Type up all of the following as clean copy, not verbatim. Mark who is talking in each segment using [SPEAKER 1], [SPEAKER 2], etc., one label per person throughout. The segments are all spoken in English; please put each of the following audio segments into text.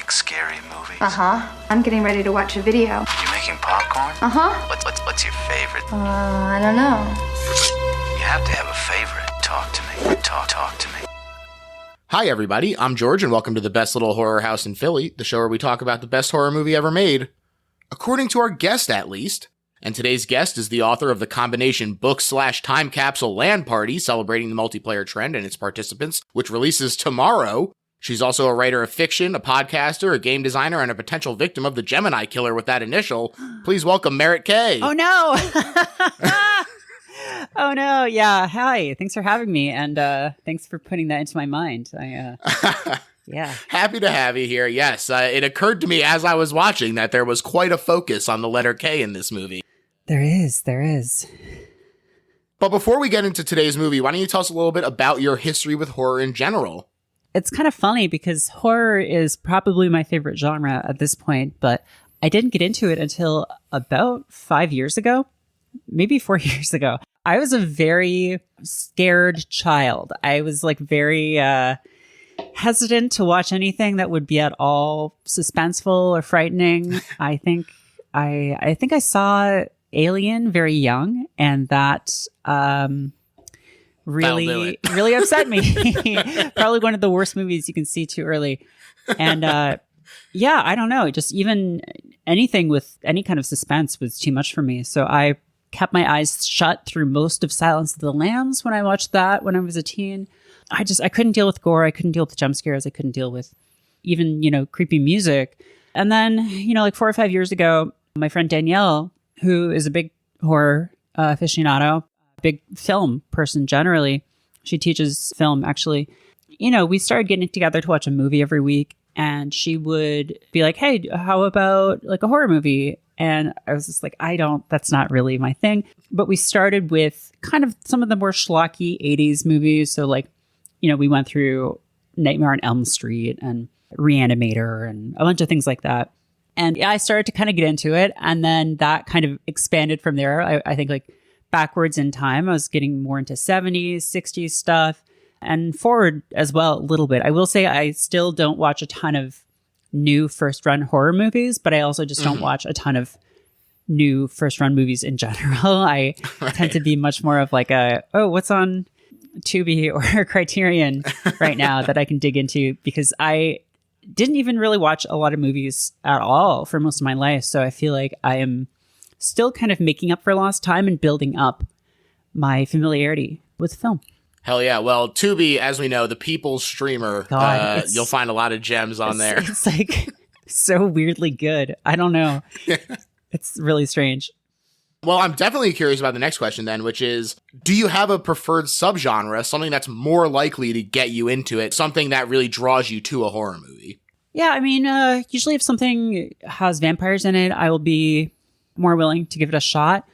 [SPEAKER 1] like scary movies?
[SPEAKER 2] I'm getting ready to watch a video.
[SPEAKER 1] You making popcorn? What's your favorite?
[SPEAKER 2] I don't know.
[SPEAKER 1] You have to have a favorite. Talk to me. Talk to me.
[SPEAKER 3] Hi, everybody. I'm George, and welcome to the best little horror house in Philly, the show where we talk about the best horror movie ever made. According to our guest, at least. And today's guest is the author of the combination book/time capsule Land Party, celebrating the multiplayer trend and its participants, which releases tomorrow. She's also a writer of fiction, a podcaster, a game designer, and a potential victim of the Gemini killer with that initial. Please welcome Merritt K.
[SPEAKER 4] Oh, no. Oh, no. Yeah. Hi. Thanks for having me. And thanks for putting that into my mind. Yeah.
[SPEAKER 3] Happy to have you here. Yes. It occurred to me as I was watching that there was quite a focus on the letter K in this movie.
[SPEAKER 4] There is.
[SPEAKER 3] But before we get into today's movie, why don't you tell us a little bit about your history with horror in general?
[SPEAKER 4] It's kind of funny because horror is probably my favorite genre at this point, but I didn't get into it until about 5 years ago, maybe 4 years ago. I was a very scared child. I was like very hesitant to watch anything that would be at all suspenseful or frightening. I think I saw Alien very young, and that really upset me. Probably one of the worst movies you can see too early. And yeah, I don't know. Just even anything with any kind of suspense was too much for me. So I kept my eyes shut through most of Silence of the Lambs when I watched that when I was a teen. I couldn't deal with gore. I couldn't deal with jump scares. I couldn't deal with even, creepy music. And then, like 4 or 5 years ago, my friend Danielle, who is a big horror aficionado, big film person generally. She teaches film, actually. We started getting together to watch a movie every week, and she would be like, hey, how about like a horror movie? And I was just like, that's not really my thing. But we started with kind of some of the more schlocky 80s movies. So like, we went through Nightmare on Elm Street and Reanimator and a bunch of things like that. And I started to kind of get into it. And then that kind of expanded from there. I think like backwards in time, I was getting more into 70s, 60s stuff, and forward as well a little bit. I will say I still don't watch a ton of new first run horror movies, but I also just don't watch a ton of new first run movies in general. I tend to be much more of like what's on Tubi or Criterion right now that I can dig into, because I didn't even really watch a lot of movies at all for most of my life. So I feel like I am still kind of making up for lost time and building up my familiarity with film.
[SPEAKER 3] Hell yeah. Well, Tubi, as we know, the people's streamer, God, you'll find a lot of gems on there.
[SPEAKER 4] It's like so weirdly good. I don't know. It's really strange.
[SPEAKER 3] Well, I'm definitely curious about the next question then, which is, do you have a preferred subgenre, something that's more likely to get you into it, something that really draws you to a horror movie?
[SPEAKER 4] Yeah, I mean, usually if something has vampires in it, I will be more willing to give it a shot.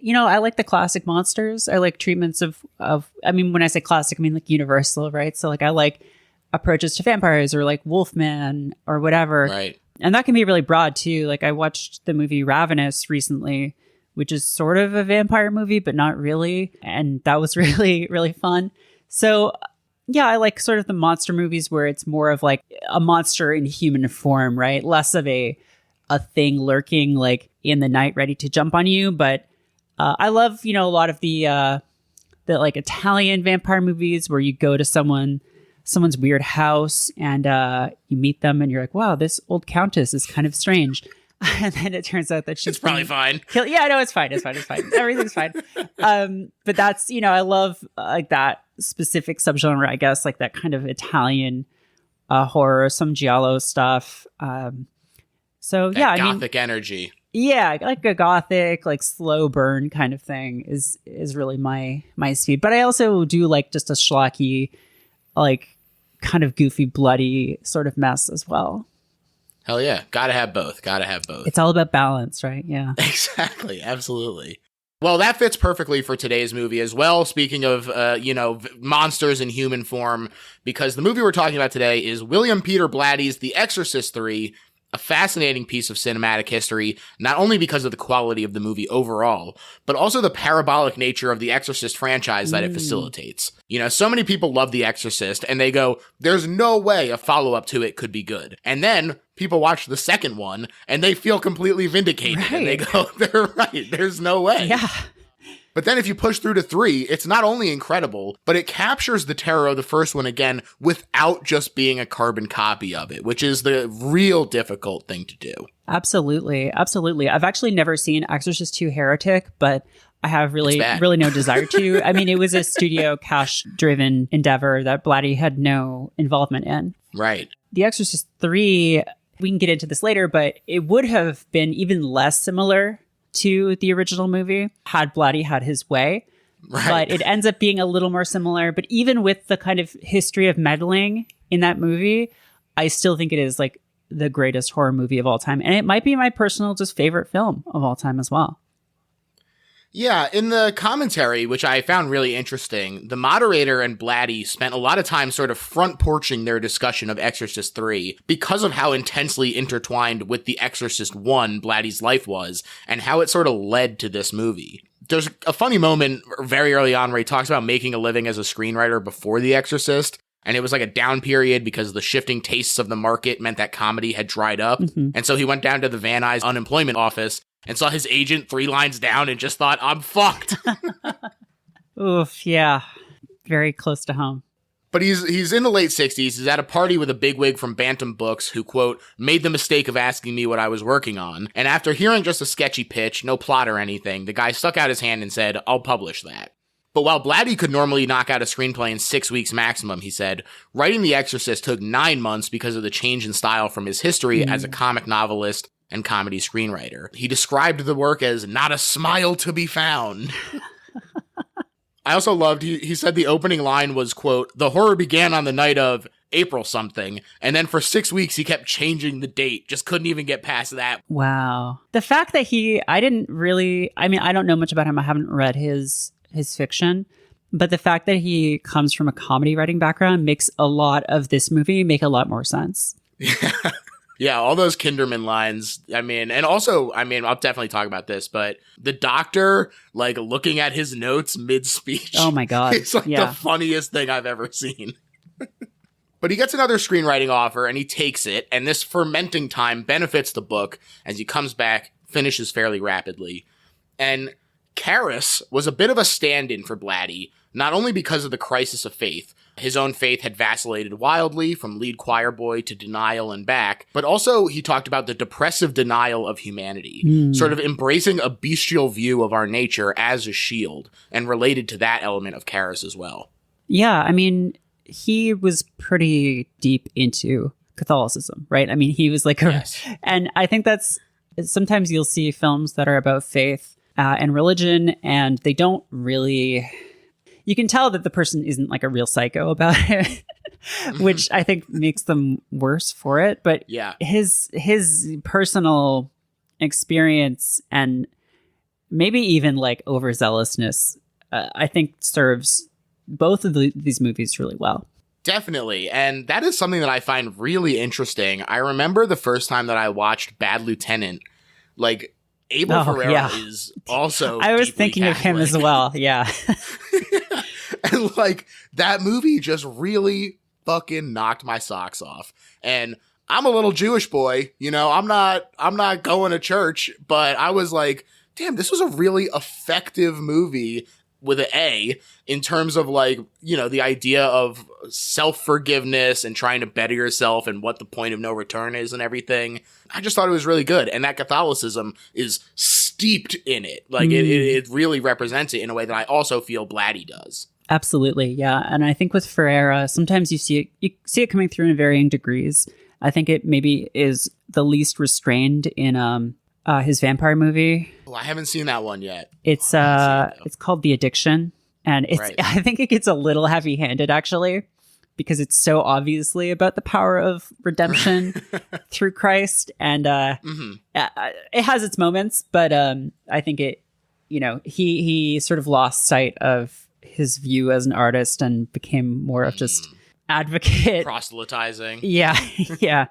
[SPEAKER 4] I like the classic monsters. I like treatments of when I say classic, I mean like universal, right? So like I like approaches to vampires or like Wolfman or whatever.
[SPEAKER 3] Right.
[SPEAKER 4] And that can be really broad too. Like I watched the movie Ravenous recently, which is sort of a vampire movie, but not really. And that was really, really fun. So yeah, I like sort of the monster movies where it's more of like a monster in human form, right? Less of a thing lurking like in the night ready to jump on you. But I love, a lot of the like Italian vampire movies where you go to someone's weird house and you meet them and you're like, wow, this old countess is kind of strange. And then it turns out that she's
[SPEAKER 3] probably fine.
[SPEAKER 4] Yeah, no, it's fine. Everything's fine. But that's, I love like that specific subgenre, I guess, like that kind of Italian horror, some giallo stuff. So
[SPEAKER 3] that
[SPEAKER 4] yeah,
[SPEAKER 3] gothic energy.
[SPEAKER 4] Yeah, like a gothic, like slow burn kind of thing is really my speed. But I also do like just a schlocky, like kind of goofy, bloody sort of mess as well.
[SPEAKER 3] Hell yeah. Gotta have both.
[SPEAKER 4] It's all about balance, right? Yeah.
[SPEAKER 3] Exactly. Absolutely. Well, that fits perfectly for today's movie as well. Speaking of, monsters in human form, because the movie we're talking about today is William Peter Blatty's The Exorcist III, A fascinating piece of cinematic history, not only because of the quality of the movie overall, but also the parabolic nature of the Exorcist franchise that it facilitates. You know, so many people love The Exorcist, and they go, there's no way a follow-up to it could be good. And then people watch the second one, and they feel completely vindicated,
[SPEAKER 4] Right.
[SPEAKER 3] and they go, they're right, there's no way.
[SPEAKER 4] Yeah.
[SPEAKER 3] But then if you push through to 3, it's not only incredible, but it captures the terror of the first one again without just being a carbon copy of it, which is the real difficult thing to do.
[SPEAKER 4] Absolutely. Absolutely. I've actually never seen Exorcist II Heretic, but I have really no desire to. I mean, it was a studio cash-driven endeavor that Blatty had no involvement in.
[SPEAKER 3] Right.
[SPEAKER 4] The Exorcist III, we can get into this later, but it would have been even less similar to the original movie had Blatty had his way.
[SPEAKER 3] Right.
[SPEAKER 4] But it ends up being a little more similar. But even with the kind of history of meddling in that movie, I still think it is like the greatest horror movie of all time. And it might be my personal just favorite film of all time as well.
[SPEAKER 3] Yeah, in the commentary, which I found really interesting, the moderator and Blatty spent a lot of time sort of front porching their discussion of Exorcist III because of how intensely intertwined with The Exorcist I Blatty's life was and how it sort of led to this movie. There's a funny moment very early on where he talks about making a living as a screenwriter before The Exorcist, and it was like a down period because the shifting tastes of the market meant that comedy had dried up, and so he went down to the Van Nuys unemployment office and saw his agent 3 lines down and just thought, I'm fucked.
[SPEAKER 4] Oof, yeah. Very close to home.
[SPEAKER 3] But he's in the late 60s. He's at a party with a bigwig from Bantam Books who, quote, made the mistake of asking me what I was working on. And after hearing just a sketchy pitch, no plot or anything, the guy stuck out his hand and said, I'll publish that. But while Blatty could normally knock out a screenplay in 6 weeks maximum, he said, writing The Exorcist took 9 months because of the change in style from his history as a comic novelist and comedy screenwriter. He described the work as not a smile to be found. I also loved, he said the opening line was, quote, the horror began on the night of April something, and then for 6 weeks he kept changing the date, just couldn't even get past that.
[SPEAKER 4] Wow. The fact that I don't know much about him. I haven't read his fiction, but the fact that he comes from a comedy writing background makes a lot of this movie make a lot more sense.
[SPEAKER 3] Yeah, all those Kinderman lines. And also, I'll definitely talk about this, but the doctor, like, looking at his notes mid-speech.
[SPEAKER 4] Oh my God.
[SPEAKER 3] It's like the funniest thing I've ever seen. But he gets another screenwriting offer and he takes it. And this fermenting time benefits the book as he comes back, finishes fairly rapidly. And Karras was a bit of a stand-in for Blatty, not only because of the crisis of faith. His own faith had vacillated wildly from lead choir boy to denial and back, but also he talked about the depressive denial of humanity, sort of embracing a bestial view of our nature as a shield, and related to that element of Karras as well.
[SPEAKER 4] Yeah, he was pretty deep into Catholicism, right? He was like, and I think that's, sometimes you'll see films that are about faith and religion, and they don't really... You can tell that the person isn't like a real psycho about it, which I think makes them worse for it. But
[SPEAKER 3] yeah,
[SPEAKER 4] his personal experience and maybe even like overzealousness, I think serves both of these movies really well.
[SPEAKER 3] Definitely. And that is something that I find really interesting. I remember the first time that I watched Bad Lieutenant, like Abel Ferrara is also
[SPEAKER 4] I was thinking
[SPEAKER 3] Catholic.
[SPEAKER 4] of him as well. Yeah.
[SPEAKER 3] And like that movie just really fucking knocked my socks off. And I'm a little Jewish boy, I'm not going to church, but I was like, damn, this was a really effective movie with an A in terms of like, the idea of self-forgiveness and trying to better yourself and what the point of no return is and everything. I just thought it was really good. And that Catholicism is steeped in it. Like it really represents it in a way that I also feel Blatty does. Absolutely.
[SPEAKER 4] Yeah. And I think with Ferrara, sometimes you see it coming through in varying degrees. I think it maybe is the least restrained in his vampire movie.
[SPEAKER 3] Oh, I haven't seen that one yet.
[SPEAKER 4] It's called The Addiction. And I think it gets a little heavy-handed actually, because it's so obviously about the power of redemption through Christ. And it has its moments, but I think he sort of lost sight of his view as an artist and became more of just advocate.
[SPEAKER 3] Proselytizing.
[SPEAKER 4] Yeah. Yeah.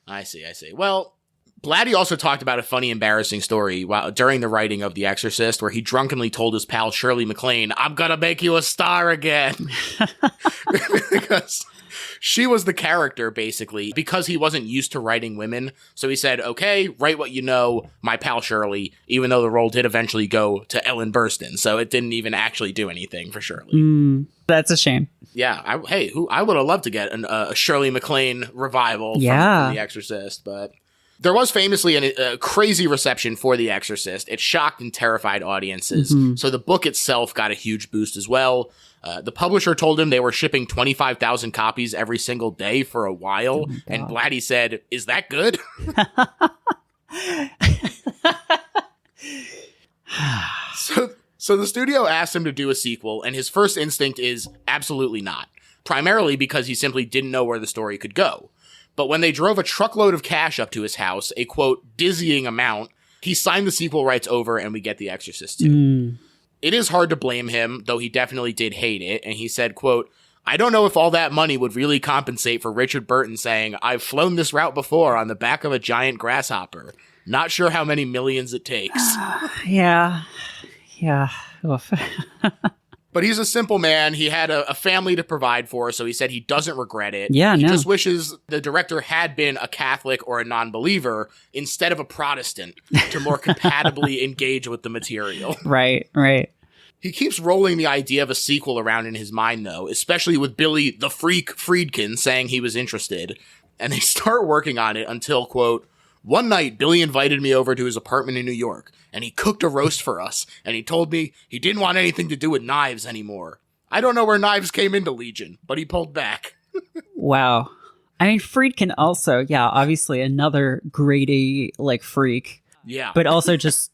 [SPEAKER 3] I see. Well, Blatty also talked about a funny, embarrassing story during the writing of The Exorcist, where he drunkenly told his pal Shirley MacLaine, "I'm gonna make you a star again." Because she was the character, basically, because he wasn't used to writing women. So he said, okay, write what you know, my pal Shirley, even though the role did eventually go to Ellen Burstyn. So it didn't even actually do anything for Shirley.
[SPEAKER 4] That's a shame.
[SPEAKER 3] Yeah. I would have loved to get a Shirley MacLaine revival from The Exorcist, but there was famously a crazy reception for The Exorcist. It shocked and terrified audiences. So the book itself got a huge boost as well. The publisher told him they were shipping 25,000 copies every single day for a while. And Blatty said, "Is that good?" So the studio asked him to do a sequel, and his first instinct is absolutely not. Primarily because he simply didn't know where the story could go. But when they drove a truckload of cash up to his house, a quote, dizzying amount, he signed the sequel rights over and we get The Exorcist II. It is hard to blame him, though he definitely did hate it. And he said, quote, "I don't know if all that money would really compensate for Richard Burton saying, 'I've flown this route before on the back of a giant grasshopper.' Not sure how many millions it takes."
[SPEAKER 4] Yeah. Oof.
[SPEAKER 3] But he's a simple man. He had a family to provide for, so he said he doesn't regret it.
[SPEAKER 4] Yeah,
[SPEAKER 3] he
[SPEAKER 4] no.
[SPEAKER 3] just wishes the director had been a Catholic or a non-believer instead of a Protestant to more compatibly engage with the material.
[SPEAKER 4] Right.
[SPEAKER 3] He keeps rolling the idea of a sequel around in his mind, though, especially with Billy the Freak Friedkin saying he was interested. And they start working on it until, quote, "One night, Billy invited me over to his apartment in New York, and he cooked a roast for us, and he told me he didn't want anything to do with knives anymore. I don't know where knives came into Legion, but he pulled back."
[SPEAKER 4] Wow. I mean, Friedkin also, obviously another grade A, freak.
[SPEAKER 3] Yeah.
[SPEAKER 4] But also just,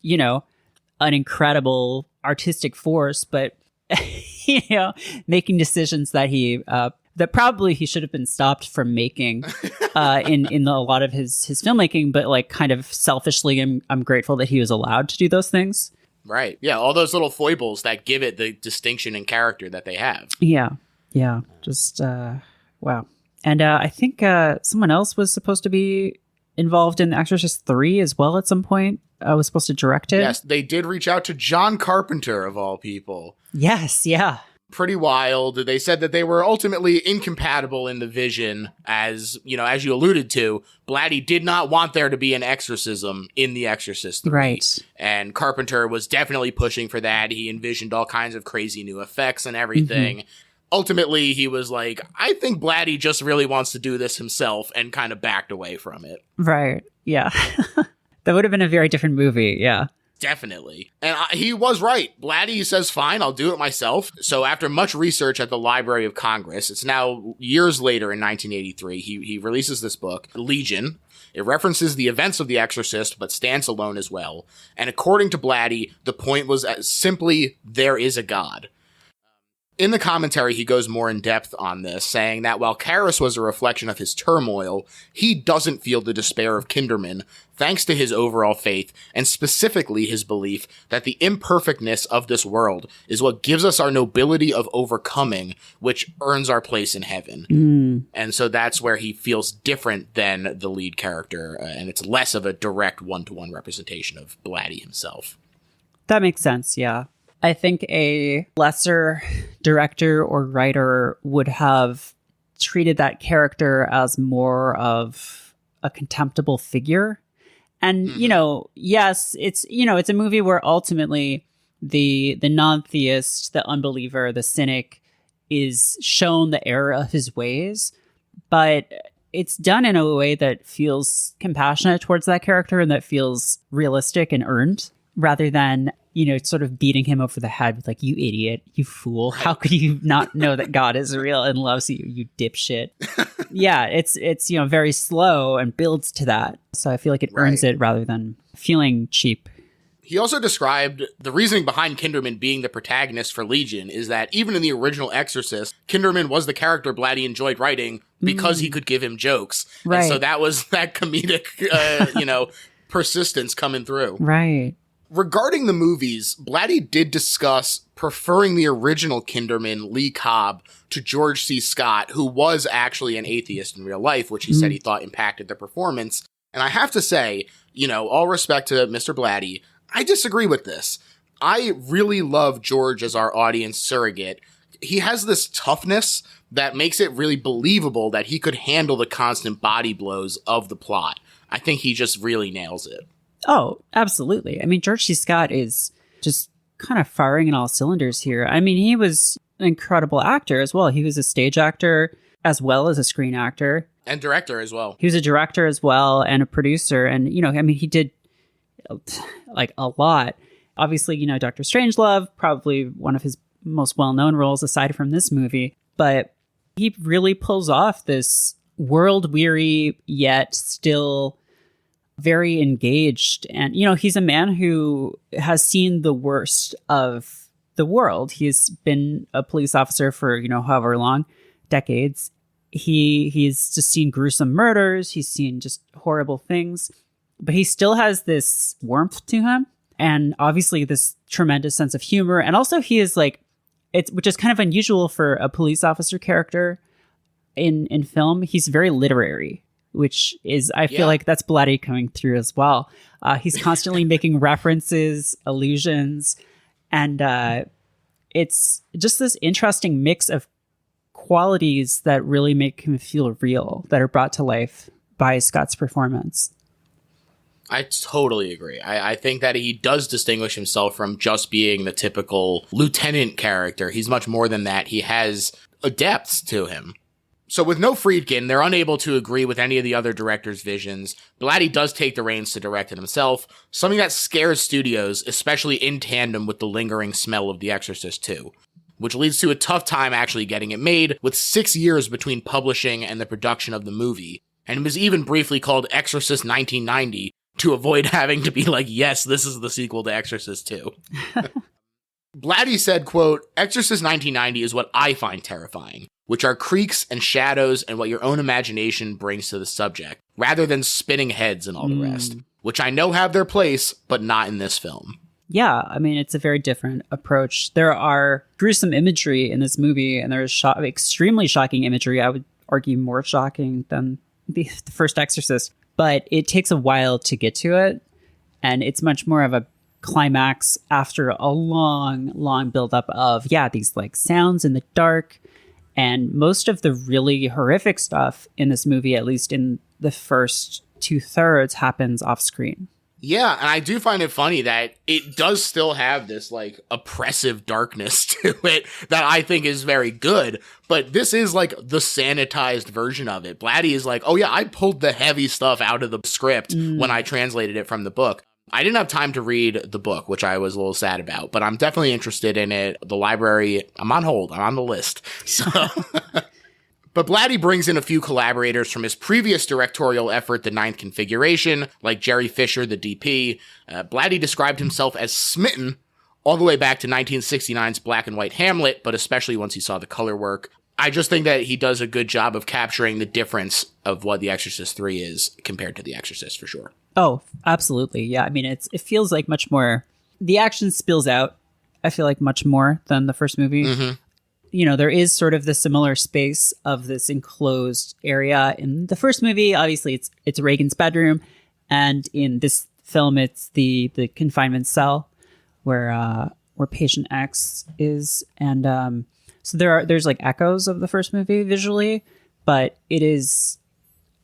[SPEAKER 4] an incredible artistic force, but, making decisions that that probably he should have been stopped from making in a lot of his filmmaking, but kind of selfishly, I'm grateful that he was allowed to do those things.
[SPEAKER 3] Right. Yeah, all those little foibles that give it the distinction and character that they have.
[SPEAKER 4] Yeah. Just, wow. And I think someone else was supposed to be involved in Exorcist III as well at some point. Was supposed to direct it.
[SPEAKER 3] Yes, they did reach out to John Carpenter, of all people.
[SPEAKER 4] Yes, yeah.
[SPEAKER 3] Pretty wild. They said that they were ultimately incompatible in the vision, as you alluded to. Blatty did not want there to be an exorcism in The Exorcist III.
[SPEAKER 4] Right.
[SPEAKER 3] And Carpenter was definitely pushing for that. He envisioned all kinds of crazy new effects and everything. Ultimately, he was like, I think Blatty just really wants to do this himself, and kind of backed away from it.
[SPEAKER 4] Right. Yeah. That would have been a very different movie. Yeah.
[SPEAKER 3] Definitely. And he was right. Blatty says, fine, I'll do it myself. So after much research at the Library of Congress, it's now years later in 1983, he releases this book, Legion. It references the events of The Exorcist, but stands alone as well. And according to Blatty, the point was simply, there is a God. In the commentary, he goes more in depth on this, saying that while Karras was a reflection of his turmoil, he doesn't feel the despair of Kinderman, thanks to his overall faith, and specifically his belief that the imperfectness of this world is what gives us our nobility of overcoming, which earns our place in heaven. And so that's where he feels different than the lead character, and it's less of a direct one-to-one representation of Blatty himself.
[SPEAKER 4] That makes sense, yeah. I think a lesser director or writer would have treated that character as more of a contemptible figure. And, yes, it's a movie where ultimately the non-theist, the unbeliever, the cynic is shown the error of his ways, but it's done in a way that feels compassionate towards that character and that feels realistic and earned, rather than sort of beating him over the head with you idiot, you fool. How could you not know that God is real and loves you, you dipshit? Yeah, it's very slow and builds to that. So I feel like it earns it rather than feeling cheap.
[SPEAKER 3] He also described the reasoning behind Kinderman being the protagonist for Legion is that even in the original Exorcist, Kinderman was the character Blatty enjoyed writing because he could give him jokes. Right. And so that was that comedic, persistence coming through.
[SPEAKER 4] Right.
[SPEAKER 3] Regarding the movies, Blatty did discuss preferring the original Kinderman, Lee Cobb, to George C. Scott, who was actually an atheist in real life, which he said he thought impacted the performance. And I have to say, all respect to Mr. Blatty, I disagree with this. I really love George as our audience surrogate. He has this toughness that makes it really believable that he could handle the constant body blows of the plot. I think he just really nails it.
[SPEAKER 4] Oh, absolutely. I mean, George C. Scott is just kind of firing in all cylinders here. I mean, he was an incredible actor as well. He was a stage actor as well as a screen actor.
[SPEAKER 3] And director as well.
[SPEAKER 4] He was a director as well and a producer. And, he did like a lot. Obviously, Dr. Strangelove, probably one of his most well-known roles aside from this movie. But he really pulls off this world-weary yet still very engaged. And, he's a man who has seen the worst of the world. He's been a police officer for, however long, decades. He's just seen gruesome murders. He's seen just horrible things. But he still has this warmth to him. And obviously this tremendous sense of humor. And also he is which is kind of unusual for a police officer character in film. He's very literary, which is, I feel like that's Blatty coming through as well. He's constantly making references, allusions, and it's just this interesting mix of qualities that really make him feel real, that are brought to life by Scott's performance.
[SPEAKER 3] I totally agree. I think that he does distinguish himself from just being the typical lieutenant character. He's much more than that. He has a depth to him. So with no Friedkin, they're unable to agree with any of the other directors' visions. Blatty does take the reins to direct it himself, something that scares studios, especially in tandem with the lingering smell of The Exorcist II, which leads to a tough time actually getting it made, with 6 years between publishing and the production of the movie. And it was even briefly called Exorcist 1990 to avoid having to be like, yes, this is the sequel to Exorcist II. Blatty said, quote, "Exorcist 1990 is what I find terrifying, which are creaks and shadows and what your own imagination brings to the subject, rather than spinning heads and all the rest, which I know have their place, but not in this film."
[SPEAKER 4] Yeah, I mean, it's a very different approach. There are gruesome imagery in this movie, and there's extremely shocking imagery. I would argue more shocking than the first Exorcist, but it takes a while to get to it, and it's much more of a climax after a long buildup of, these like sounds in the dark. And most of the really horrific stuff in this movie, at least in the first 2/3, happens off screen.
[SPEAKER 3] Yeah, and I do find it funny that it does still have this like oppressive darkness to it that I think is very good, but this is like the sanitized version of it. Blatty is like, oh yeah, I pulled the heavy stuff out of the script when I translated it from the book. I didn't have time to read the book, which I was a little sad about, but I'm definitely interested in it. The library, I'm on hold. I'm on the list. So, but Blatty brings in a few collaborators from his previous directorial effort, The Ninth Configuration, like Jerry Fisher, the DP. Blatty described himself as smitten all the way back to 1969's black and white Hamlet, but especially once he saw the color work. I just think that he does a good job of capturing the difference of what The Exorcist III is compared to The Exorcist, for sure.
[SPEAKER 4] Oh, absolutely. Yeah. I mean, it feels like much more, the action spills out, I feel like, much more than the first movie. Mm-hmm. There is sort of the similar space of this enclosed area. In the first movie, obviously, it's Reagan's bedroom. And in this film, it's the confinement cell where patient X is. And so there's like echoes of the first movie visually, but it is,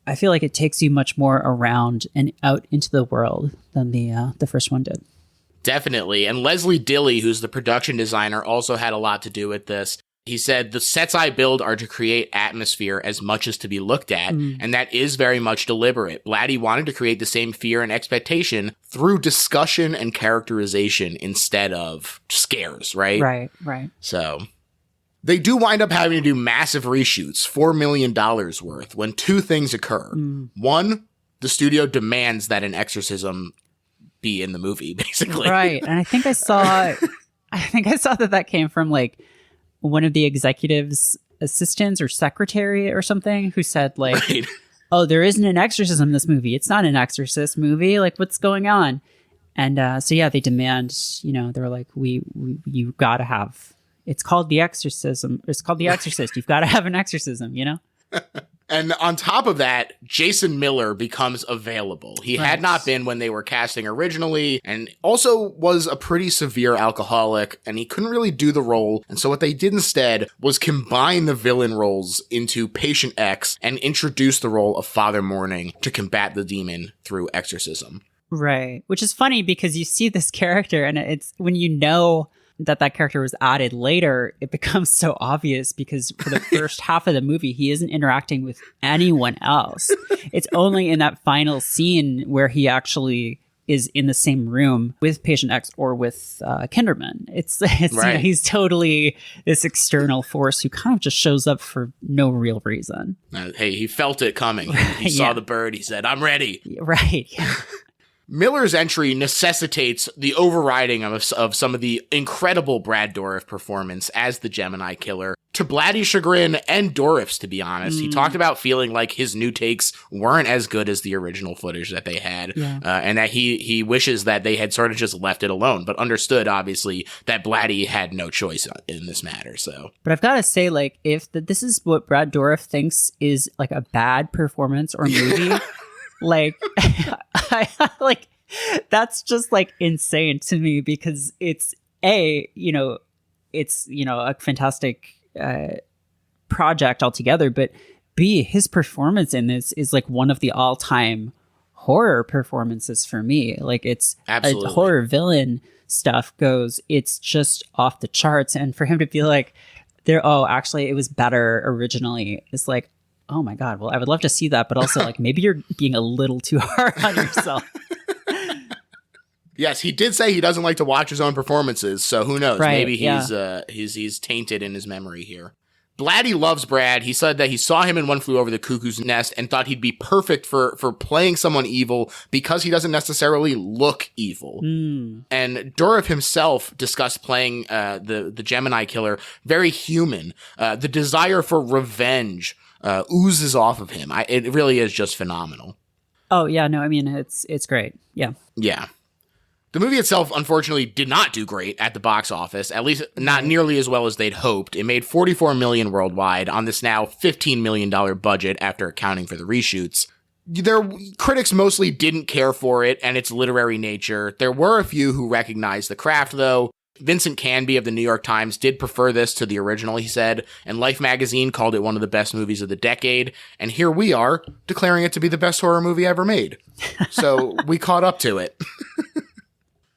[SPEAKER 4] I feel like it takes you much more around and out into the world than the first one did.
[SPEAKER 3] Definitely. And Leslie Dilley, who's the production designer, also had a lot to do with this. He said, "The sets I build are to create atmosphere as much as to be looked at, and that is very much deliberate. Blatty wanted to create the same fear and expectation through discussion and characterization instead of scares, right?"
[SPEAKER 4] Right.
[SPEAKER 3] So they do wind up having to do massive reshoots, $4 million worth, when two things occur. One, the studio demands that an exorcism be in the movie, basically.
[SPEAKER 4] Right. And I think I saw that came from like one of the executive's assistants or secretary or something who said like, right. "Oh, there isn't an exorcism in this movie. It's not an exorcist movie. Like, what's going on?" And so yeah, they demand, they're like, you got to have. It's called the exorcism. It's called the Exorcist. You've got to have an exorcism,
[SPEAKER 3] And on top of that, Jason Miller becomes available. He had not been when they were casting originally, and also was a pretty severe alcoholic, and he couldn't really do the role. And so what they did instead was combine the villain roles into Patient X and introduce the role of Father Morning to combat the demon through exorcism.
[SPEAKER 4] Right. Which is funny because you see this character, and it's when you know that character was added later, it becomes so obvious because for the first half of the movie, he isn't interacting with anyone else. It's only in that final scene where he actually is in the same room with Patient X or with Kinderman. It's
[SPEAKER 3] right.
[SPEAKER 4] He's totally this external force who kind of just shows up for no real reason.
[SPEAKER 3] Hey, he felt it coming. He saw the bird. He said, "I'm ready."
[SPEAKER 4] Right. Yeah.
[SPEAKER 3] Miller's entry necessitates the overriding of some of the incredible Brad Dourif performance as the Gemini Killer. To Blatty's chagrin and Dourif's, to be honest, he talked about feeling like his new takes weren't as good as the original footage that they had, and that he wishes that they had sort of just left it alone, but understood, obviously, that Blatty had no choice in this matter. So,
[SPEAKER 4] but I've got to say, like, if this is what Brad Dourif thinks is like a bad performance or movie. Like, that's just like insane to me because it's a fantastic project altogether, but B, his performance in this is like one of the all-time horror performances for me. Like, it's
[SPEAKER 3] absolutely.
[SPEAKER 4] A horror villain stuff goes, it's just off the charts. And for him to be like, actually, it was better originally. It's like, oh my God. Well, I would love to see that, but also like maybe you're being a little too hard on yourself.
[SPEAKER 3] Yes, he did say he doesn't like to watch his own performances, so who knows?
[SPEAKER 4] Right,
[SPEAKER 3] Maybe he's tainted in his memory here. Blatty loves Brad. He said that he saw him in One Flew Over the Cuckoo's Nest and thought he'd be perfect for playing someone evil because he doesn't necessarily look evil. And Dourif himself discussed playing the Gemini Killer very human. The desire for revenge oozes off of him. It really is just phenomenal.
[SPEAKER 4] Oh yeah, no, I mean it's great. Yeah.
[SPEAKER 3] Yeah. The movie itself, unfortunately, did not do great at the box office, at least not nearly as well as they'd hoped. It made $44 million worldwide on this now $15 million budget after accounting for the reshoots. Critics mostly didn't care for it and its literary nature. There were a few who recognized the craft, though. Vincent Canby of the New York Times did prefer this to the original, he said, and Life magazine called it one of the best movies of the decade. And here we are, declaring it to be the best horror movie ever made. So we caught up to it.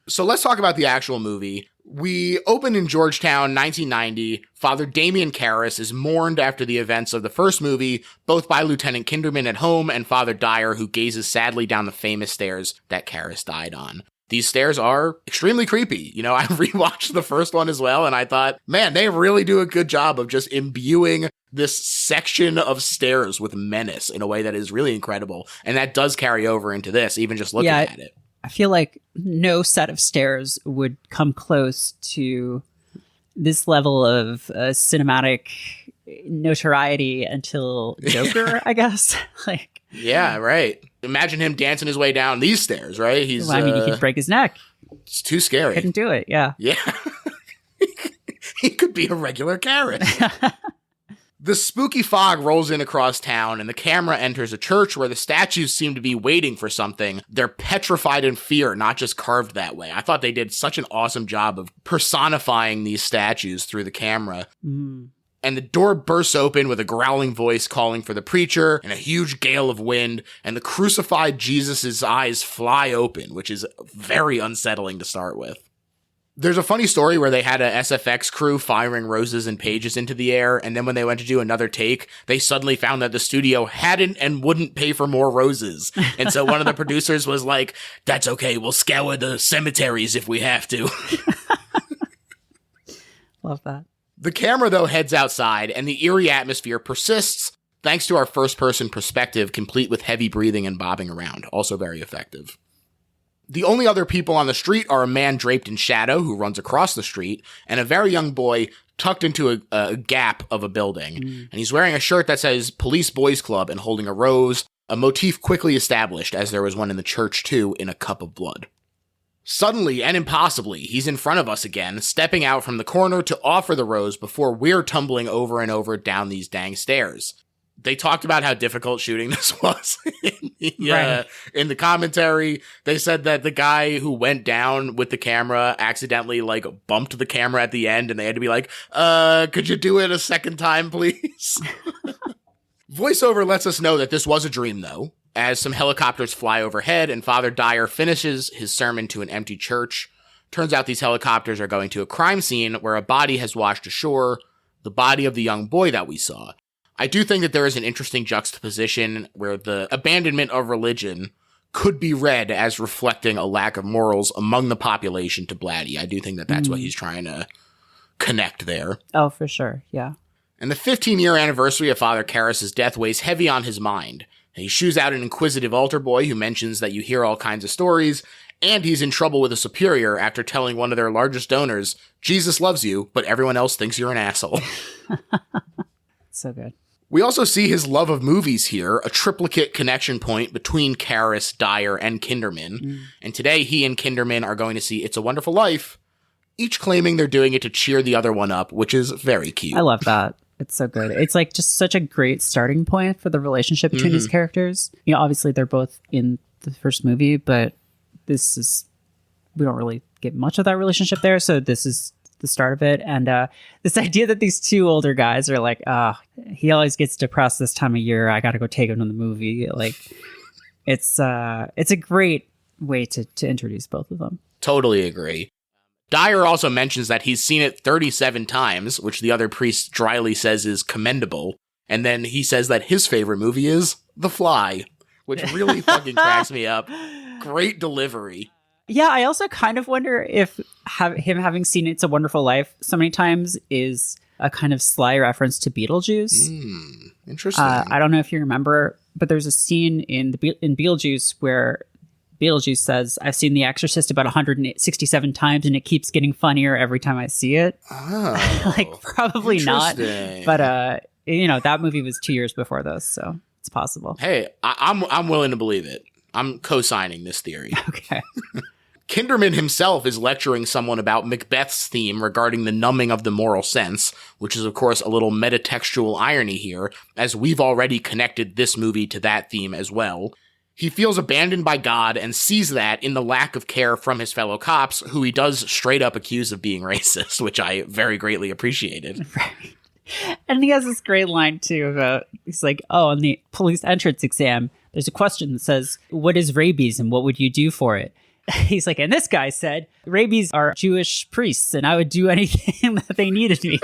[SPEAKER 3] So let's talk about the actual movie. We open in Georgetown, 1990. Father Damien Karras is mourned after the events of the first movie, both by Lieutenant Kinderman at home and Father Dyer, who gazes sadly down the famous stairs that Karras died on. These stairs are extremely creepy. I rewatched the first one as well, and I thought, man, they really do a good job of just imbuing this section of stairs with menace in a way that is really incredible. And that does carry over into this, even just looking at it.
[SPEAKER 4] I feel like no set of stairs would come close to this level of cinematic notoriety until Joker, I guess.
[SPEAKER 3] Yeah, right. Imagine him dancing his way down these stairs, right?
[SPEAKER 4] He could break his neck.
[SPEAKER 3] It's too scary.
[SPEAKER 4] Couldn't do it, yeah.
[SPEAKER 3] Yeah. He could be a regular Karras. The spooky fog rolls in across town, and the camera enters a church where the statues seem to be waiting for something. They're petrified in fear, not just carved that way. I thought they did such an awesome job of personifying these statues through the camera. And the door bursts open with a growling voice calling for the preacher, and a huge gale of wind, and the crucified Jesus' eyes fly open, which is very unsettling to start with. There's a funny story where they had a SFX crew firing roses and pages into the air, and then when they went to do another take, they suddenly found that the studio hadn't and wouldn't pay for more roses. And so one of the producers was like, "That's okay, we'll scour the cemeteries if we have to."
[SPEAKER 4] Love that.
[SPEAKER 3] The camera, though, heads outside, and the eerie atmosphere persists thanks to our first-person perspective, complete with heavy breathing and bobbing around. Also very effective. The only other people on the street are a man draped in shadow who runs across the street, and a very young boy tucked into a gap of a building. And he's wearing a shirt that says Police Boys Club and holding a rose, a motif quickly established, as there was one in the church too, in a cup of blood. Suddenly and impossibly, he's in front of us again, stepping out from the corner to offer the rose before we're tumbling over and over down these dang stairs. They talked about how difficult shooting this was in the commentary. They said that the guy who went down with the camera accidentally like bumped the camera at the end, and they had to be like, could you do it a second time, please? Voiceover lets us know that this was a dream, though, as some helicopters fly overhead and Father Dyer finishes his sermon to an empty church. Turns out these helicopters are going to a crime scene where a body has washed ashore, the body of the young boy that we saw. I do think that there is an interesting juxtaposition where the abandonment of religion could be read as reflecting a lack of morals among the population to Blatty. I do think that that's what he's trying to connect there.
[SPEAKER 4] Oh, for sure. Yeah.
[SPEAKER 3] And the 15-year anniversary of Father Karras' death weighs heavy on his mind. He shoos out an inquisitive altar boy who mentions that you hear all kinds of stories, and he's in trouble with a superior after telling one of their largest donors, Jesus loves you, but everyone else thinks you're an asshole.
[SPEAKER 4] So good.
[SPEAKER 3] We also see his love of movies here, a triplicate connection point between Karras, Dyer, and Kinderman. And today, he and Kinderman are going to see It's a Wonderful Life, each claiming they're doing it to cheer the other one up, which is very cute.
[SPEAKER 4] I love that. It's so good. It's like just such a great starting point for the relationship between these characters. You know, obviously they're both in the first movie, but we don't really get much of that relationship there. So this is the start of it. And this idea that these two older guys are like, he always gets depressed this time of year. I got to go take him to the movie. Like, it's a great way to introduce both of them.
[SPEAKER 3] Totally agree. Dyer also mentions that he's seen it 37 times, which the other priest dryly says is commendable. And then he says that his favorite movie is The Fly, which really fucking cracks me up. Great delivery.
[SPEAKER 4] Yeah, I also kind of wonder if him having seen It's a Wonderful Life so many times is a kind of sly reference to Beetlejuice.
[SPEAKER 3] Interesting.
[SPEAKER 4] I don't know if you remember, but there's a scene in Beetlejuice where Beetlejuice says, I've seen The Exorcist about 167 times and it keeps getting funnier every time I see it.
[SPEAKER 3] Oh,
[SPEAKER 4] like, probably not. But, that movie was 2 years before this, so it's possible.
[SPEAKER 3] Hey, I'm willing to believe it. I'm co-signing this theory.
[SPEAKER 4] Okay.
[SPEAKER 3] Kinderman himself is lecturing someone about Macbeth's theme regarding the numbing of the moral sense, which is, of course, a little metatextual irony here, as we've already connected this movie to that theme as well. He feels abandoned by God and sees that in the lack of care from his fellow cops, who he does straight up accuse of being racist, which I very greatly appreciated.
[SPEAKER 4] Right. And he has this great line, too, about, he's like, on the police entrance exam, there's a question that says, what is rabies and what would you do for it? He's like, and this guy said, rabies are Jewish priests and I would do anything that they needed me.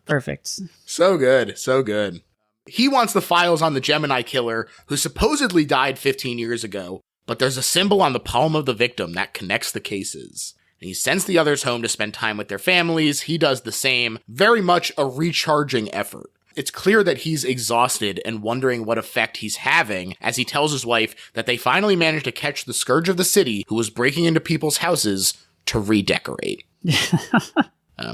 [SPEAKER 4] Perfect.
[SPEAKER 3] So good. So good. He wants the files on the Gemini killer who supposedly died 15 years ago, but there's a symbol on the palm of the victim that connects the cases. And he sends the others home to spend time with their families. He does the same, very much a recharging effort. It's clear that he's exhausted and wondering what effect he's having as he tells his wife that they finally managed to catch the scourge of the city who was breaking into people's houses to redecorate.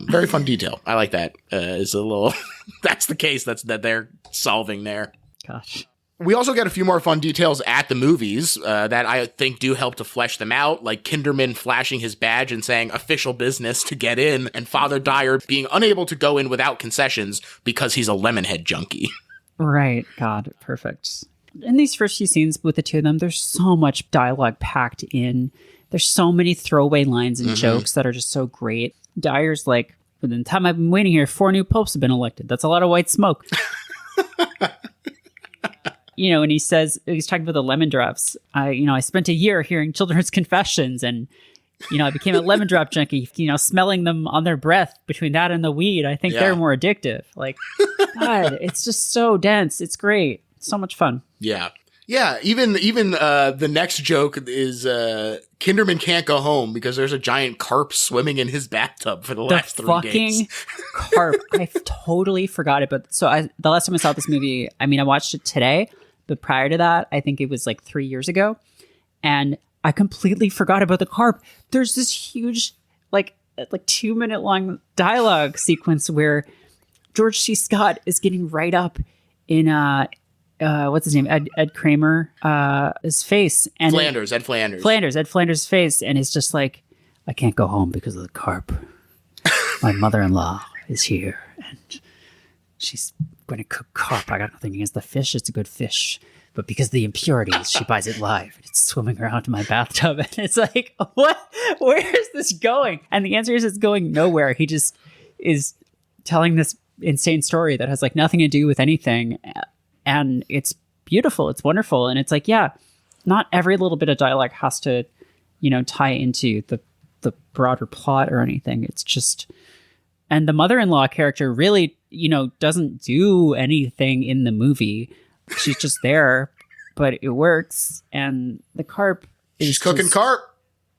[SPEAKER 3] Very fun detail. I like that. It's a little, that's the case that they're solving there.
[SPEAKER 4] Gosh.
[SPEAKER 3] We also get a few more fun details at the movies that I think do help to flesh them out, like Kinderman flashing his badge and saying official business to get in, and Father Dyer being unable to go in without concessions because he's a Lemonhead junkie.
[SPEAKER 4] Right. God, perfect. In these first few scenes with the two of them, there's so much dialogue packed in. There's so many throwaway lines and jokes that are just so great. Dyer's like, within the time I've been waiting here, 4 new popes have been elected. That's a lot of white smoke. And he says, he's talking about the lemon drops. I spent a year hearing children's confessions and, I became a lemon drop junkie, smelling them on their breath between that and the weed. I think they're more addictive. Like, God, it's just so dense. It's great. So much fun.
[SPEAKER 3] Yeah. Yeah. Even the next joke is Kinderman can't go home because there's a giant carp swimming in his bathtub for the last 3 days.
[SPEAKER 4] Carp. I totally forgot it. But the last time I saw this movie, I watched it today. But prior to that, I think it was like 3 years ago. And I completely forgot about the carp. There's this huge, like 2-minute long dialogue sequence where George C. Scott is getting right up in what's his name? Ed Kramer, his face. And
[SPEAKER 3] Ed Flanders.
[SPEAKER 4] Ed Flanders' face. And it's just like, I can't go home because of the carp. My mother-in-law is here and she's going to cook carp. I got nothing against the fish. It's a good fish. But because of the impurities, she buys it live. And it's swimming around in my bathtub. And it's like, what? Where is this going? And the answer is it's going nowhere. He just is telling this insane story that has like nothing to do with anything. And it's beautiful. It's wonderful. And it's like, yeah, not every little bit of dialogue has to, tie into the broader plot or anything. It's just, and the mother-in-law character really, doesn't do anything in the movie. She's just there, but it works. And the carp is
[SPEAKER 3] She's cooking carp.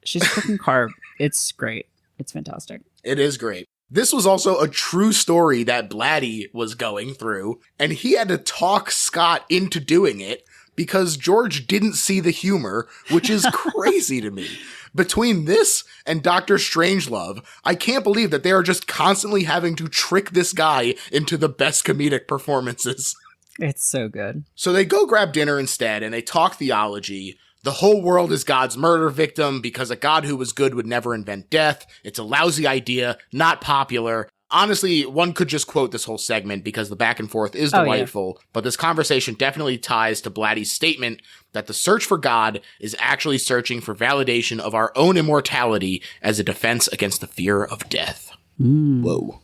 [SPEAKER 4] She's cooking carp. It's great. It's fantastic.
[SPEAKER 3] It is great. This was also a true story that Blatty was going through, and he had to talk Scott into doing it because George didn't see the humor, which is crazy to me. Between this and Dr. Strangelove, I can't believe that they are just constantly having to trick this guy into the best comedic performances.
[SPEAKER 4] It's so good.
[SPEAKER 3] So they go grab dinner instead, and they talk theology. The whole world is God's murder victim because a God who was good would never invent death. It's a lousy idea, not popular. Honestly, one could just quote this whole segment because the back and forth is delightful, but this conversation definitely ties to Blatty's statement that the search for God is actually searching for validation of our own immortality as a defense against the fear of death. Whoa.